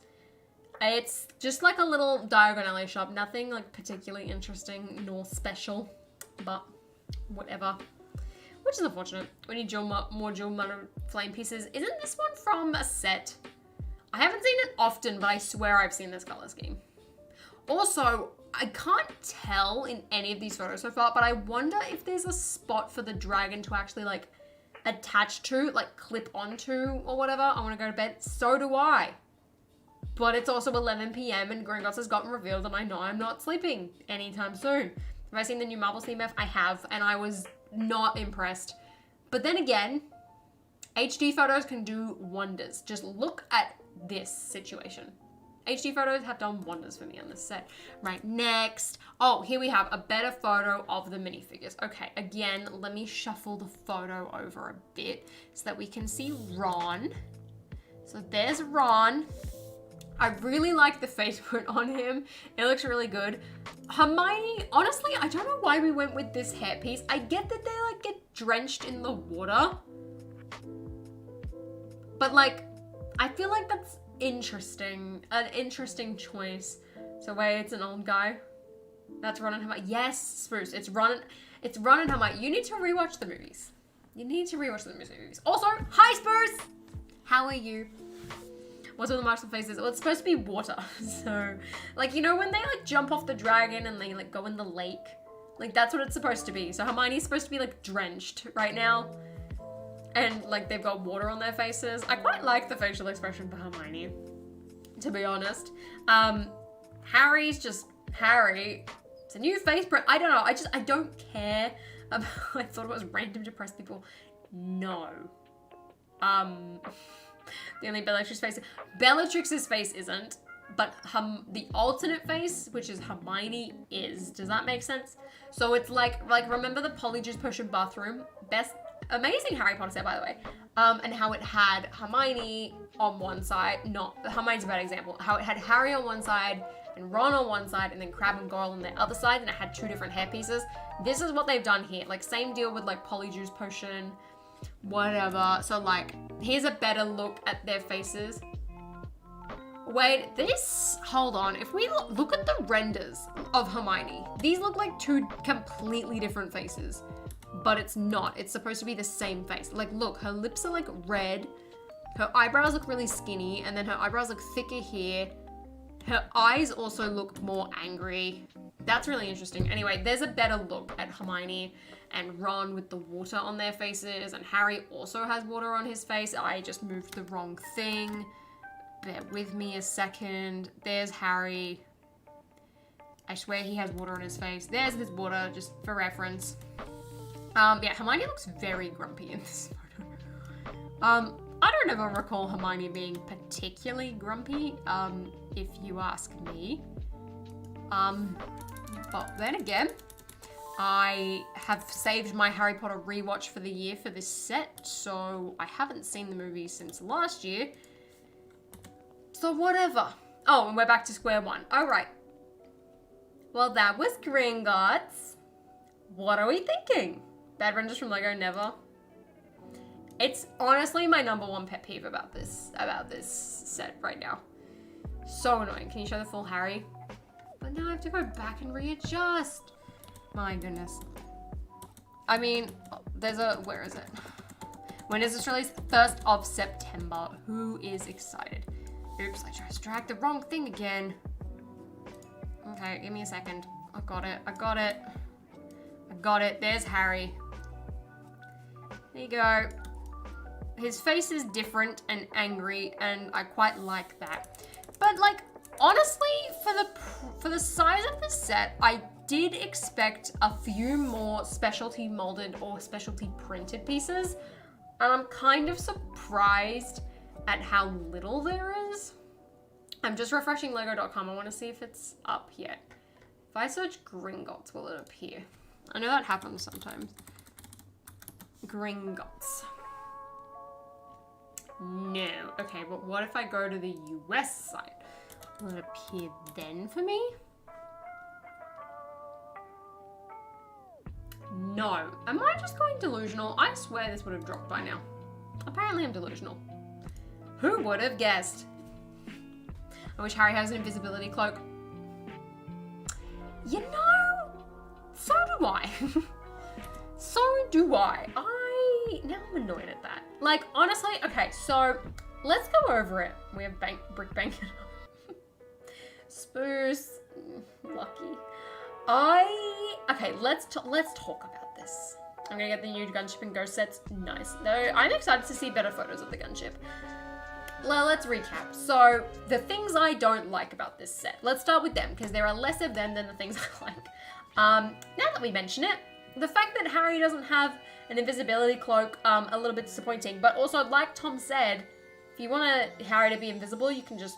It's just like a little Diagon Alley shop. Nothing like particularly interesting nor special, but whatever. Which is unfortunate. We need more dual motor flame pieces. Isn't this one from a set? I haven't seen it often, but I swear I've seen this color scheme. Also, I can't tell in any of these photos so far, but I wonder if there's a spot for the dragon to actually like attach to, like clip onto or whatever. I want to go to bed. So do I. But it's also 11 p.m. and Gringotts has gotten revealed and I know I'm not sleeping anytime soon. Have I seen the new Marvel CMF? I have, and I was not impressed. But then again, HD photos can do wonders. Just look at this situation. HD photos have done wonders for me on this set. Right, next. Oh, here we have a better photo of the minifigures. Okay, again, let me shuffle the photo over a bit so that we can see Ron. So there's Ron. I really like the face print on him. It looks really good. Hermione, honestly, I don't know why we went with this hairpiece. I get that they like get drenched in the water. But like, I feel like that's interesting. An interesting choice. So wait, it's an old guy. That's Ron and Hermione. Yes, Spruce. It's Ron and Hermione. You need to rewatch the movies. You need to rewatch the movies. Also, hi Spruce! How are you? What's with the marks on faces? Well, it's supposed to be water. So, like, you know when they, like, jump off the dragon and they, like, go in the lake? Like, that's what it's supposed to be. So Hermione's supposed to be, like, drenched right now. And, like, they've got water on their faces. I quite like the facial expression for Hermione, to be honest. Harry's just Harry. It's a new face print. I don't know. I don't care about, I thought it was random depressed people. No. The only Bellatrix's face isn't, but the alternate face, which is Hermione, is. Does that make sense? So it's like remember the Polyjuice Potion bathroom? Amazing Harry Potter set, by the way. And how it had Hermione on one side, Hermione's a bad example, how it had Harry on one side and Ron on one side and then Crabbe and Goyle on the other side, and it had two different hair pieces. This is what they've done here. Like, same deal with, like, Polyjuice Potion, whatever. So, like, here's a better look at their faces. Wait, hold on. If we look at the renders of Hermione, these look like two completely different faces, but it's not. It's supposed to be the same face. Like, look, her lips are, like, red. Her eyebrows look really skinny, and then her eyebrows look thicker here. Her eyes also look more angry. That's really interesting. Anyway, there's a better look at Hermione and Ron with the water on their faces, and Harry also has water on his face. I just moved the wrong thing. Bear with me a second. There's Harry. I swear he has water on his face. There's his water, just for reference. Yeah, Hermione looks very grumpy in this photo. I don't ever recall Hermione being particularly grumpy, if you ask me. But then again, I have saved my Harry Potter rewatch for the year for this set, so I haven't seen the movie since last year. So whatever. Oh, and we're back to square one. All right. Well, that was Gringotts. What are we thinking? Bad renders from Lego, never. It's honestly my #1 pet peeve about this set right now. So annoying. Can you show the full Harry? But now I have to go back and readjust. My goodness. I mean, where is it? When is this released? 1st of September. Who is excited? Oops, I just dragged the wrong thing again. Okay, give me a second. I got it. There's Harry. There you go. His face is different and angry, and I quite like that. But, like, honestly, for the size of the set, I did expect a few more specialty molded or specialty printed pieces, and I'm kind of surprised at how little there is. I'm just refreshing lego.com. I want to see if it's up yet. If I search Gringotts, will it appear? I know that happens sometimes. Gringotts. No. Okay, but what if I go to the US site? Will it appear then for me? No. Am I just going delusional? I swear this would have dropped by now. Apparently I'm delusional. Who would have guessed? I wish Harry has an invisibility cloak. You know, so do I. So do I. Now I'm annoyed at that. Like, honestly, okay, so let's go over it. We have brick bank. Spruce. Lucky. Okay, let's talk about this. I'm gonna get the new gunship and ghost sets. Nice. Though I'm excited to see better photos of the gunship. Well, let's recap. So, the things I don't like about this set. Let's start with them, because there are less of them than the things I like. Now that we mention it, the fact that Harry doesn't have an invisibility cloak, a little bit disappointing. But also, like Tom said, if you want Harry to be invisible, you can just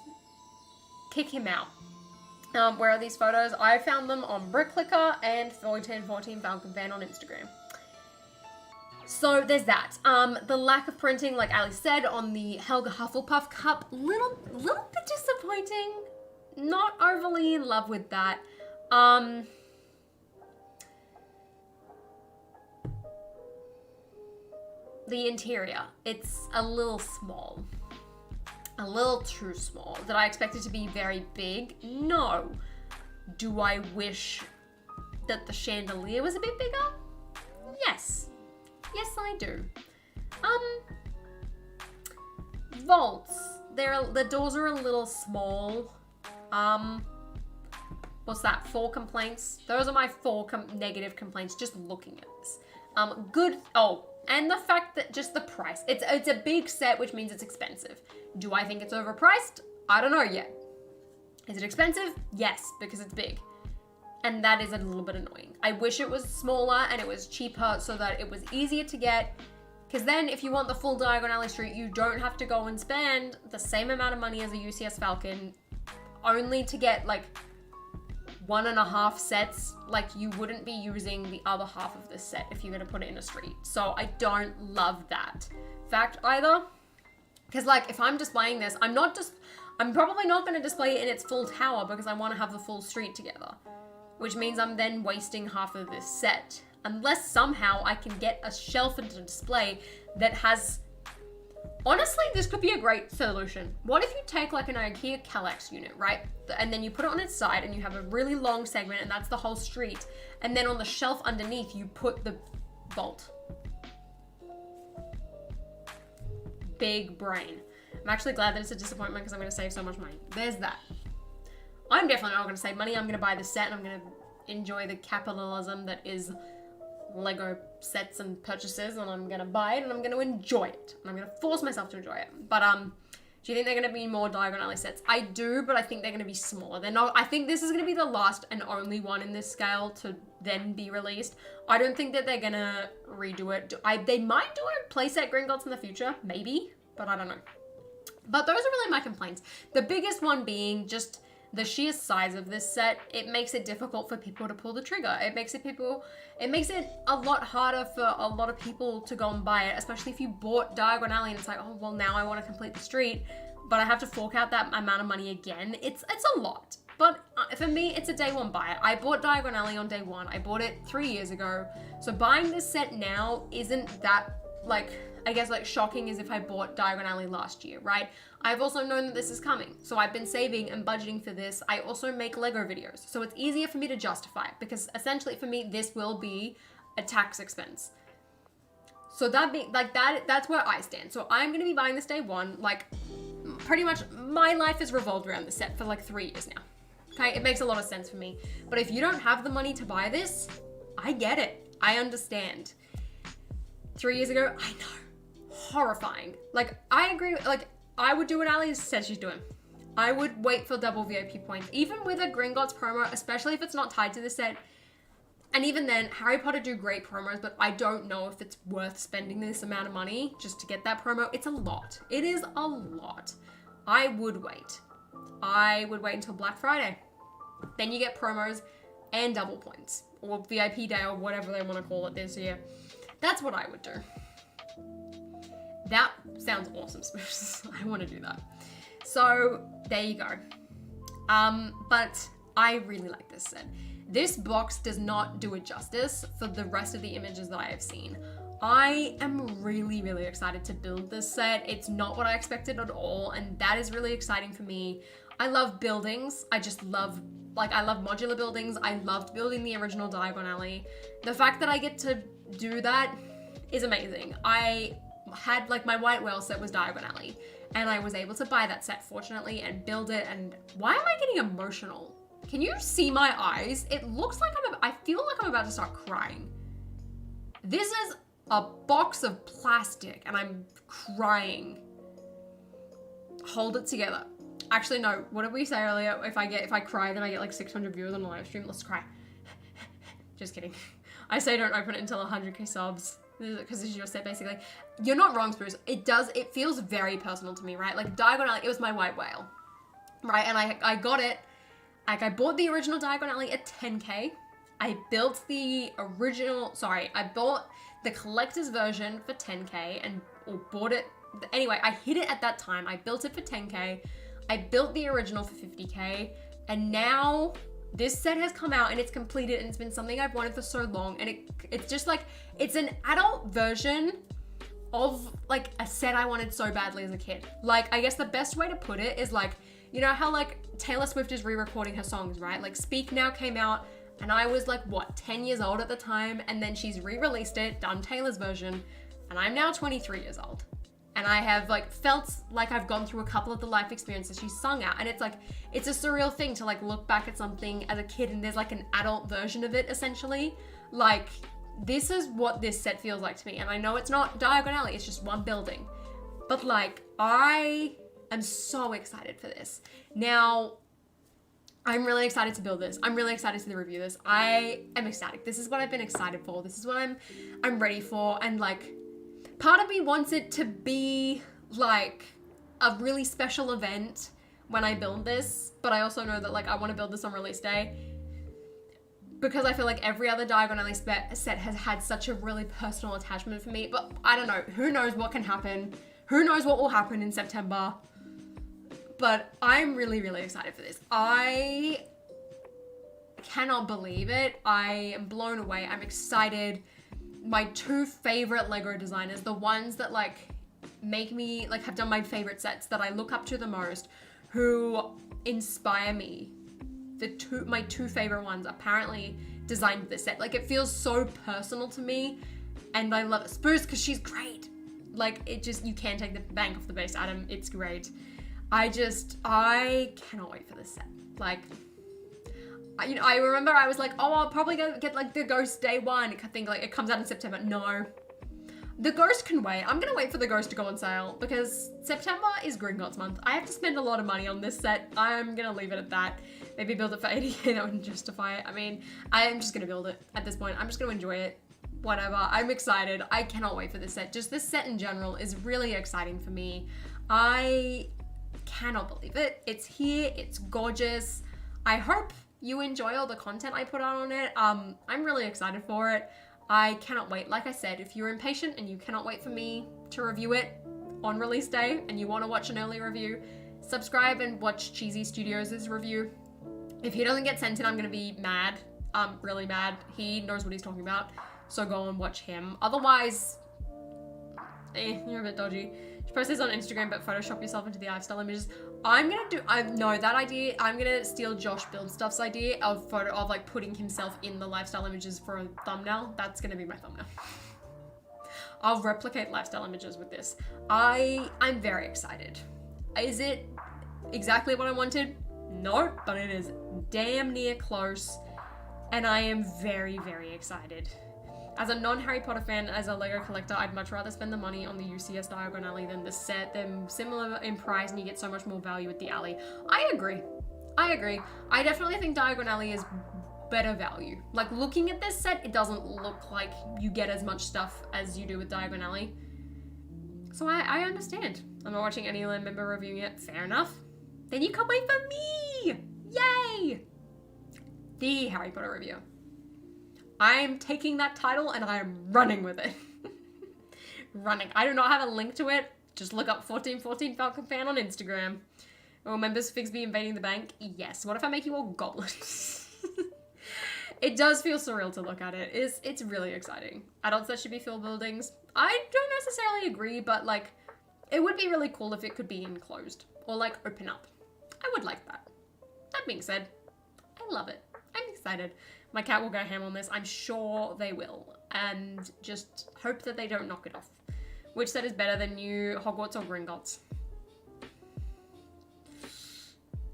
kick him out. Where are these photos? I found them on BrickClicker and 1414 Baulkham Van on Instagram. So there's that. The lack of printing, like Ali said, on the Helga Hufflepuff cup, little bit disappointing. Not overly in love with that. The interior, it's a little small. A little too small. Did I expect it to be very big? No. Do I wish that the chandelier was a bit bigger? Yes. Yes, I do. Vaults. the doors are a little small. What's that? 4 complaints. Those are my 4 negative complaints just looking at this. Good. Oh, and the fact that just the price. It's a big set, which means it's expensive. Do I think it's overpriced? I don't know yet. Is it expensive? Yes, because it's big. And that is a little bit annoying. I wish it was smaller and it was cheaper so that it was easier to get. Because then if you want the full Diagon Alley street, you don't have to go and spend the same amount of money as a UCS Falcon only to get like 1.5 sets. Like you wouldn't be using the other half of this set if you're going to put it in a street. So I don't love that fact either. Because like if I'm displaying this, I'm probably not going to display it in its full tower because I want to have the full street together. Which means I'm then wasting half of this set. Unless somehow I can get a shelf into display that has... Honestly, this could be a great solution. What if you take like an IKEA Kallax unit, right? And then you put it on its side and you have a really long segment and that's the whole street. And then on the shelf underneath, you put the bolt. Big brain. I'm actually glad that it's a disappointment because I'm going to save so much money. There's that. I'm definitely not going to save money. I'm going to buy the set and I'm going to enjoy the capitalism that is Lego sets and purchases, and I'm going to buy it and I'm going to enjoy it. And I'm going to force myself to enjoy it. But do you think they're going to be more Diagon Alley sets? I do, but I think they're going to be smaller. They're not. I think this is going to be the last and only one in this scale to then be released. I don't think that they're going to redo it. They might do it playset Gringotts in the future, maybe, but I don't know. But those are really my complaints. The biggest one being just the sheer size of this set. It makes it difficult for people to pull the trigger. It makes it a lot harder for a lot of people to go and buy it, especially if you bought Diagon Alley and it's like, oh, well, now I want to complete the street, but I have to fork out that amount of money again. It's a lot. But for me, it's a day one buy. I bought Diagon Alley on day one. I bought it 3 years ago. So buying this set now isn't that, like, I guess like shocking as if I bought Diagon Alley last year, right? I've also known that this is coming. So I've been saving and budgeting for this. I also make Lego videos. So it's easier for me to justify it because essentially for me, this will be a tax expense. So that's where I stand. So I'm going to be buying this day one. Like pretty much my life has revolved around the set for like 3 years now. Okay, it makes a lot of sense for me. But if you don't have the money to buy this, I get it. I understand. 3 years ago, I know. Horrifying. Like, I agree. Like, I would do what Ali said she's doing. I would wait for double VIP points. Even with a Gringotts promo, especially if it's not tied to the set. And even then, Harry Potter do great promos, but I don't know if it's worth spending this amount of money just to get that promo. It's a lot. It is a lot. I would wait. I would wait until Black Friday. Then you get promos and double points. Or VIP day or whatever they want to call it this year. That's what I would do. That sounds awesome, Spoofs. I want to do that. So, there you go. But I really like this set. This box does not do it justice for the rest of the images that I have seen. I am really, really excited to build this set. It's not what I expected at all, and that is really exciting for me. I love buildings. I love modular buildings. I loved building the original Diagon Alley. The fact that I get to do that is amazing. I had, like, my White Whale set was Diagon Alley, and I was able to buy that set, fortunately, and build it, and why am I getting emotional? Can you see my eyes? It looks like I feel like I'm about to start crying. This is a box of plastic, and I'm crying. Hold it together. Actually, no, what did we say earlier? If I cry, then I get like 600 viewers on a live stream. Let's cry. Just kidding. I say don't open it until 100k subs. Because this is your set, basically. You're not wrong, Spruce. It feels very personal to me, right? Like, Diagon Alley, it was my White Whale, right? And I got it, like, I bought the original Diagon Alley at 10k. I bought the collector's version for 10k or bought it. Anyway, I hid it at that time. I built it for 10k. I built the original for 50k. And now this set has come out and it's completed and it's been something I've wanted for so long. And it's just like, it's an adult version of like a set I wanted so badly as a kid. Like, I guess the best way to put it is like, you know how like Taylor Swift is re-recording her songs, right? Like Speak Now came out and I was like, what, 10 years old at the time? And then she's re-released it, done Taylor's version. And I'm now 23 years old. and I have like felt like I've gone through a couple of the life experiences she's sung at, and it's like, it's a surreal thing to like look back at something as a kid and there's like an adult version of it essentially. Like, this is what this set feels like to me, and I know it's not Diagon Alley, it's just one building, but like, I am so excited for this. Now, I'm really excited to build this. I'm really excited to review this. I am ecstatic. This is what I've been excited for. This is what I'm ready for. And like, part of me wants it to be like a really special event when I build this, but I also know that like I want to build this on release day, because I feel like every other Diagon Alley set has had such a really personal attachment for me. But I don't know. Who knows what can happen? Who knows what will happen in September? But I'm really, really excited for this. I cannot believe it. I am blown away. I'm excited. My two favorite Lego designers, the ones that like make me, like have done my favorite sets that I look up to the most, who inspire me. My two favorite ones apparently designed this set. Like, it feels so personal to me, and I love it. Spruce, because she's great. Like, it just, you can't take the bank off the base, Adam. It's great. I cannot wait for this set. Like, you know, I remember I was like, oh, I'll probably get like the Ghost day one. I think like it comes out in September. No, the Ghost can wait. I'm gonna wait for the Ghost to go on sale, because September is Gringotts month. I have to spend a lot of money on this set. I'm gonna leave it at that. Maybe build it for 80k, that wouldn't justify it. I mean, I'm just gonna build it at this point. I'm just gonna enjoy it. Whatever, I'm excited. I cannot wait for this set. Just this set in general is really exciting for me. I cannot believe it. It's here, it's gorgeous. I hope you enjoy all the content I put out on it. I'm really excited for it. I cannot wait. Like I said, if you're impatient and you cannot wait for me to review it on release day and you want to watch an early review, subscribe and watch Cheesy Studios' review. If he doesn't get sent in, I'm gonna be mad. Really mad. He knows what he's talking about, so go and watch him. Otherwise, you're a bit dodgy. You post this on Instagram, but Photoshop yourself into the lifestyle images. I'm gonna steal Josh Build Stuff's idea of like putting himself in the lifestyle images for a thumbnail. That's gonna be my thumbnail. I'll replicate lifestyle images with this. I'm very excited. Is it exactly what I wanted? No, but it is damn near close, and I am very, very excited. As a non-Harry Potter fan, as a Lego collector, I'd much rather spend the money on the UCS Diagon Alley than the set. They're similar in price and you get so much more value at the alley. I agree. I definitely think Diagon Alley is better value. Like, looking at this set, it doesn't look like you get as much stuff as you do with Diagon Alley. So I understand. I'm not watching any Land member reviewing it. Fair enough. Then you can't wait for me! Yay! The Harry Potter review. I'm taking that title and I'm running with it. Running. I do not have a link to it. Just look up 1414 Falcon Fan on Instagram. Will members Figsby invading the bank? Yes. What if I make you all goblins? It does feel surreal to look at it. It's really exciting. Adult sets should be filled buildings. I don't necessarily agree, but like, it would be really cool if it could be enclosed or like open up. I would like that. That being said, I love it. I'm excited. My cat will go ham on this. I'm sure they will. And just hope that they don't knock it off. Which set is better than New Hogwarts or Gringotts?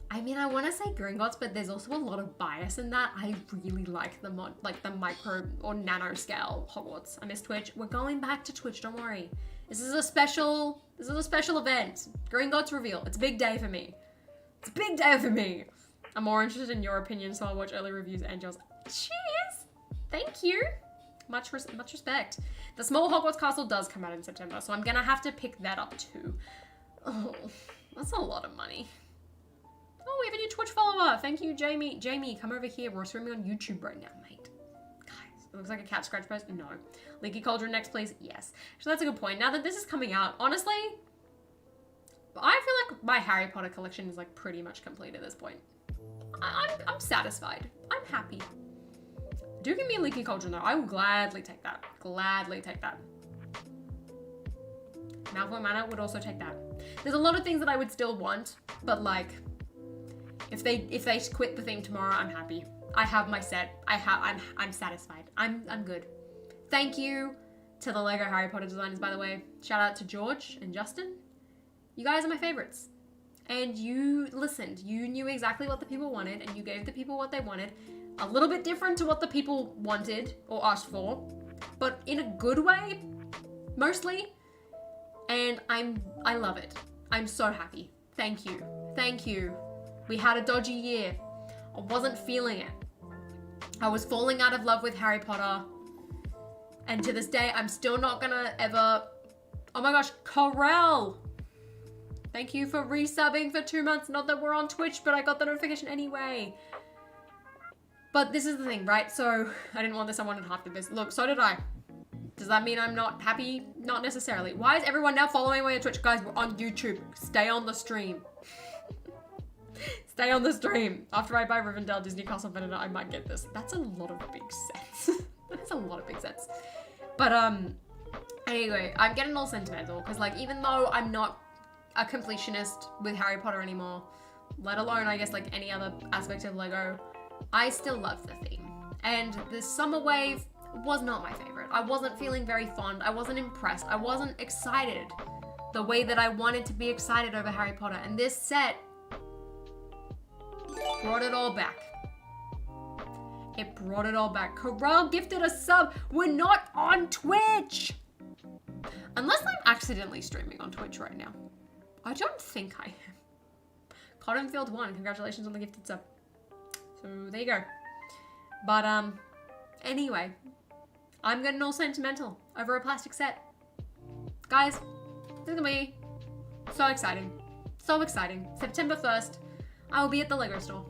I mean, I want to say Gringotts, but there's also a lot of bias in that. I really like the micro or nano scale Hogwarts. I miss Twitch. We're going back to Twitch, don't worry. This is a special event. Gringotts reveal. It's a big day for me. It's a big day for me. I'm more interested in your opinion, so I'll watch early reviews and yours. Cheers! Thank you. Much respect. The small Hogwarts castle does come out in September, so I'm gonna have to pick that up too. Oh, that's a lot of money. Oh, we have a new Twitch follower. Thank you, Jamie. Jamie, come over here. We're streaming on YouTube right now, mate. Guys, it looks like a cat scratch post. No. Leaky Cauldron next, please. Yes. So that's a good point. Now that this is coming out, honestly, I feel like my Harry Potter collection is like pretty much complete at this point. I'm satisfied. I'm happy. Do give me a Leaky Cauldron though. I will gladly take that. Gladly take that. Malfoy Manor would also take that. There's a lot of things that I would still want, but like, if they quit the theme tomorrow, I'm happy. I have my set. I'm satisfied. I'm good. Thank you to the Lego Harry Potter designers, by the way. Shout out to George and Justin. You guys are my favorites. And you listened. You knew exactly what the people wanted, and you gave the people what they wanted. A little bit different to what the people wanted or asked for, but in a good way, mostly. And I love it. I'm so happy. Thank you. Thank you. We had a dodgy year. I wasn't feeling it. I was falling out of love with Harry Potter. And to this day, I'm still not gonna ever... Oh my gosh, Corel! Thank you for resubbing for 2 months. Not that we're on Twitch, but I got the notification anyway. But this is the thing, right? So, I didn't want this, I wanted half the business. Look, so did I. Does that mean I'm not happy? Not necessarily. Why is everyone now following me on Twitch? Guys, we're on YouTube. Stay on the stream. Stay on the stream. After I buy Rivendell Disney Castle Vendor, I might get this. That's a lot of big sets. That's a lot of big sets. But, anyway, I'm getting all sentimental. Because, like, even though I'm not a completionist with Harry Potter anymore, let alone, I guess, like, any other aspect of Lego, I still love the theme. And the summer wave was not my favorite. I wasn't feeling very fond. I wasn't impressed. I wasn't excited the way that I wanted to be excited over Harry Potter. And this set brought it all back. It brought it all back. Corral gifted a sub. We're not on Twitch. Unless I'm accidentally streaming on Twitch right now. I don't think I am. Cottonfield 1, congratulations on the gifted sub. So there you go. But anyway, I'm getting all sentimental over a plastic set. Guys, this is gonna be so exciting. So exciting. September 1st, I will be at the Lego store.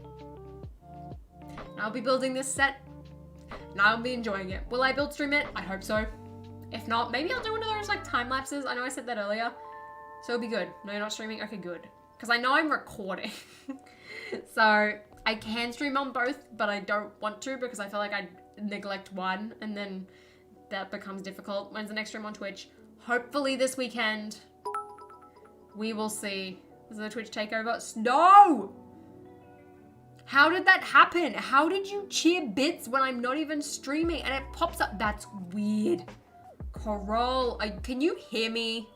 And I'll be building this set. And I'll be enjoying it. Will I build stream it? I hope so. If not, maybe I'll do one of those like time lapses. I know I said that earlier. So it'll be good. No, you're not streaming? Okay, good. Because I know I'm recording. So I can stream on both, but I don't want to because I feel like I'd neglect one and then that becomes difficult. When's the next stream on Twitch? Hopefully this weekend. We will see. Is it a Twitch takeover? No! How did that happen? How did you cheer bits when I'm not even streaming and it pops up? That's weird. Coral, can you hear me?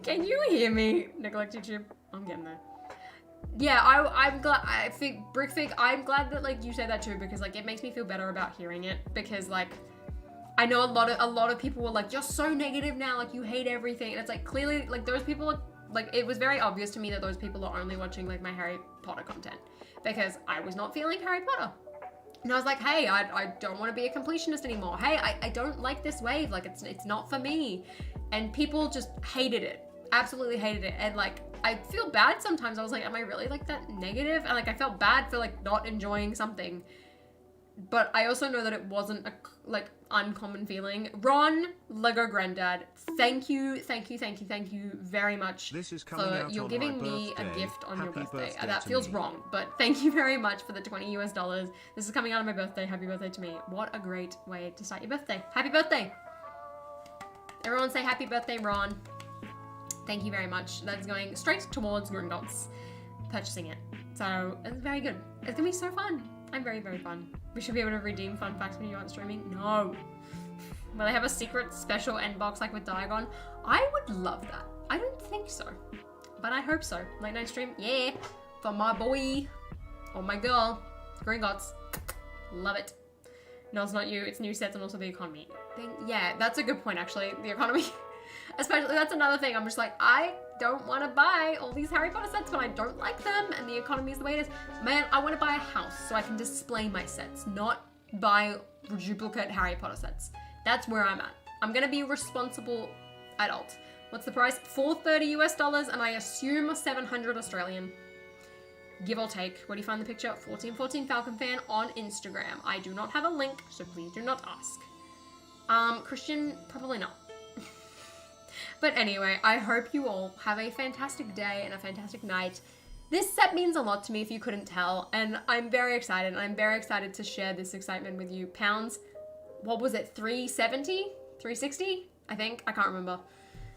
Can you hear me? Neglect YouTube. I'm getting there. Yeah, I'm glad. I think Brickfig. I'm glad that like you say that too because like it makes me feel better about hearing it because like I know a lot of people were like you're so negative now, like you hate everything, and it's like clearly like those people are, like it was very obvious to me that those people are only watching like my Harry Potter content because I was not feeling Harry Potter. And I was like, hey, I don't want to be a completionist anymore. Hey, I don't like this wave. Like, it's not for me. And people just hated it. Absolutely hated it. And, like, I feel bad sometimes. I was like, am I really, like, that negative? And, like, I felt bad for, like, not enjoying something. But I also know that it wasn't a, like, uncommon feeling. Ron, Lego Granddad, thank you very much. This is coming for out you're on giving my me birthday. a gift on Happy your birthday. birthday That to feels me. wrong, but thank you very much for the $20 US. This is coming out on my birthday. Happy birthday to me. What a great way to start your birthday. Happy birthday. Everyone say happy birthday, Ron. Thank you very much. That's going straight towards Gringotts purchasing it. So it's very good. It's gonna be so fun. I'm very, very fun. We should be able to redeem fun facts when you aren't streaming. No. Will they have a secret special end box like with Diagon? I would love that. I don't think so, but I hope so. Late night stream, yeah, for my boy or my girl, Gringotts. Love it. No, it's not you. It's new sets and also the economy. Yeah, that's a good point actually. The economy, especially that's another thing. I'm just like I don't want to buy all these Harry Potter sets when I don't like them and the economy is the way it is. Man, I want to buy a house so I can display my sets, not buy duplicate Harry Potter sets. That's where I'm at. I'm gonna be a responsible adult. What's the price? $430 US and I assume 700 Australian. Give or take. Where do you find the picture? 1414 Falcon Fan on Instagram. I do not have a link, so please do not ask. Christian, probably not. But anyway, I hope you all have a fantastic day and a fantastic night. This set means a lot to me if you couldn't tell, and I'm very excited, and I'm very excited to share this excitement with you. Pounds, what was it, 370? 360? I think, I can't remember.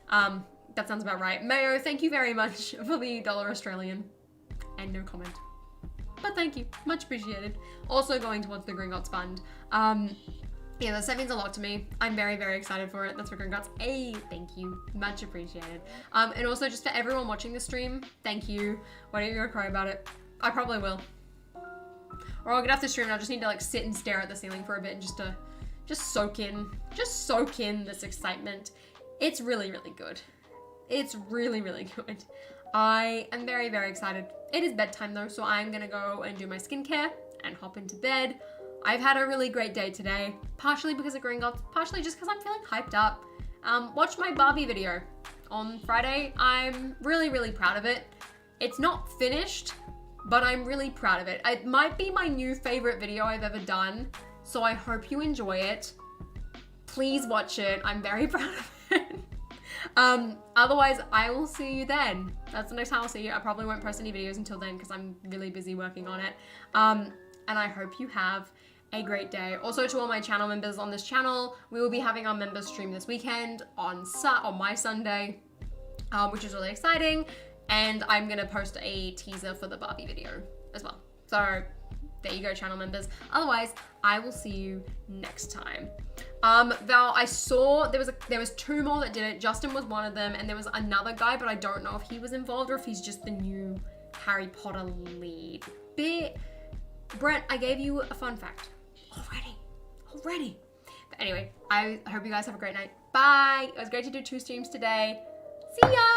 That sounds about right. Mayo, thank you very much for the $1 Australian. And no comment. But thank you, much appreciated. Also going towards the Gringotts Fund. Yeah, that means a lot to me. I'm very, very excited for it. That's for Gringotts. Hey, thank you. Much appreciated. And also just for everyone watching the stream, thank you. Why don't you go cry about it? I probably will. Or I'll get off the stream and I'll just need to like sit and stare at the ceiling for a bit and just soak in this excitement. It's really, really good. It's really, really good. I am very, very excited. It is bedtime though, so I'm gonna go and do my skincare and hop into bed. I've had a really great day today, partially because of Gringotts, partially just because I'm feeling hyped up. Watched my Barbie video on Friday. I'm really, really proud of it. It's not finished, but I'm really proud of it. It might be my new favorite video I've ever done, so I hope you enjoy it. Please watch it. I'm very proud of it. Otherwise, I will see you then. That's the next time I'll see you. I probably won't post any videos until then because I'm really busy working on it. And I hope you have a great day. Also, to all my channel members on this channel, we will be having our members stream this weekend on my Sunday, which is really exciting. And I'm gonna post a teaser for the Barbie video as well. So there you go, channel members. Otherwise, I will see you next time. Val, I saw there was 2 more that did it. Justin was one of them, and there was another guy, but I don't know if he was involved or if he's just the new Harry Potter lead. Brett, I gave you a fun fact already. But anyway, I hope you guys have a great night. Bye. It was great to do 2 streams today. See ya.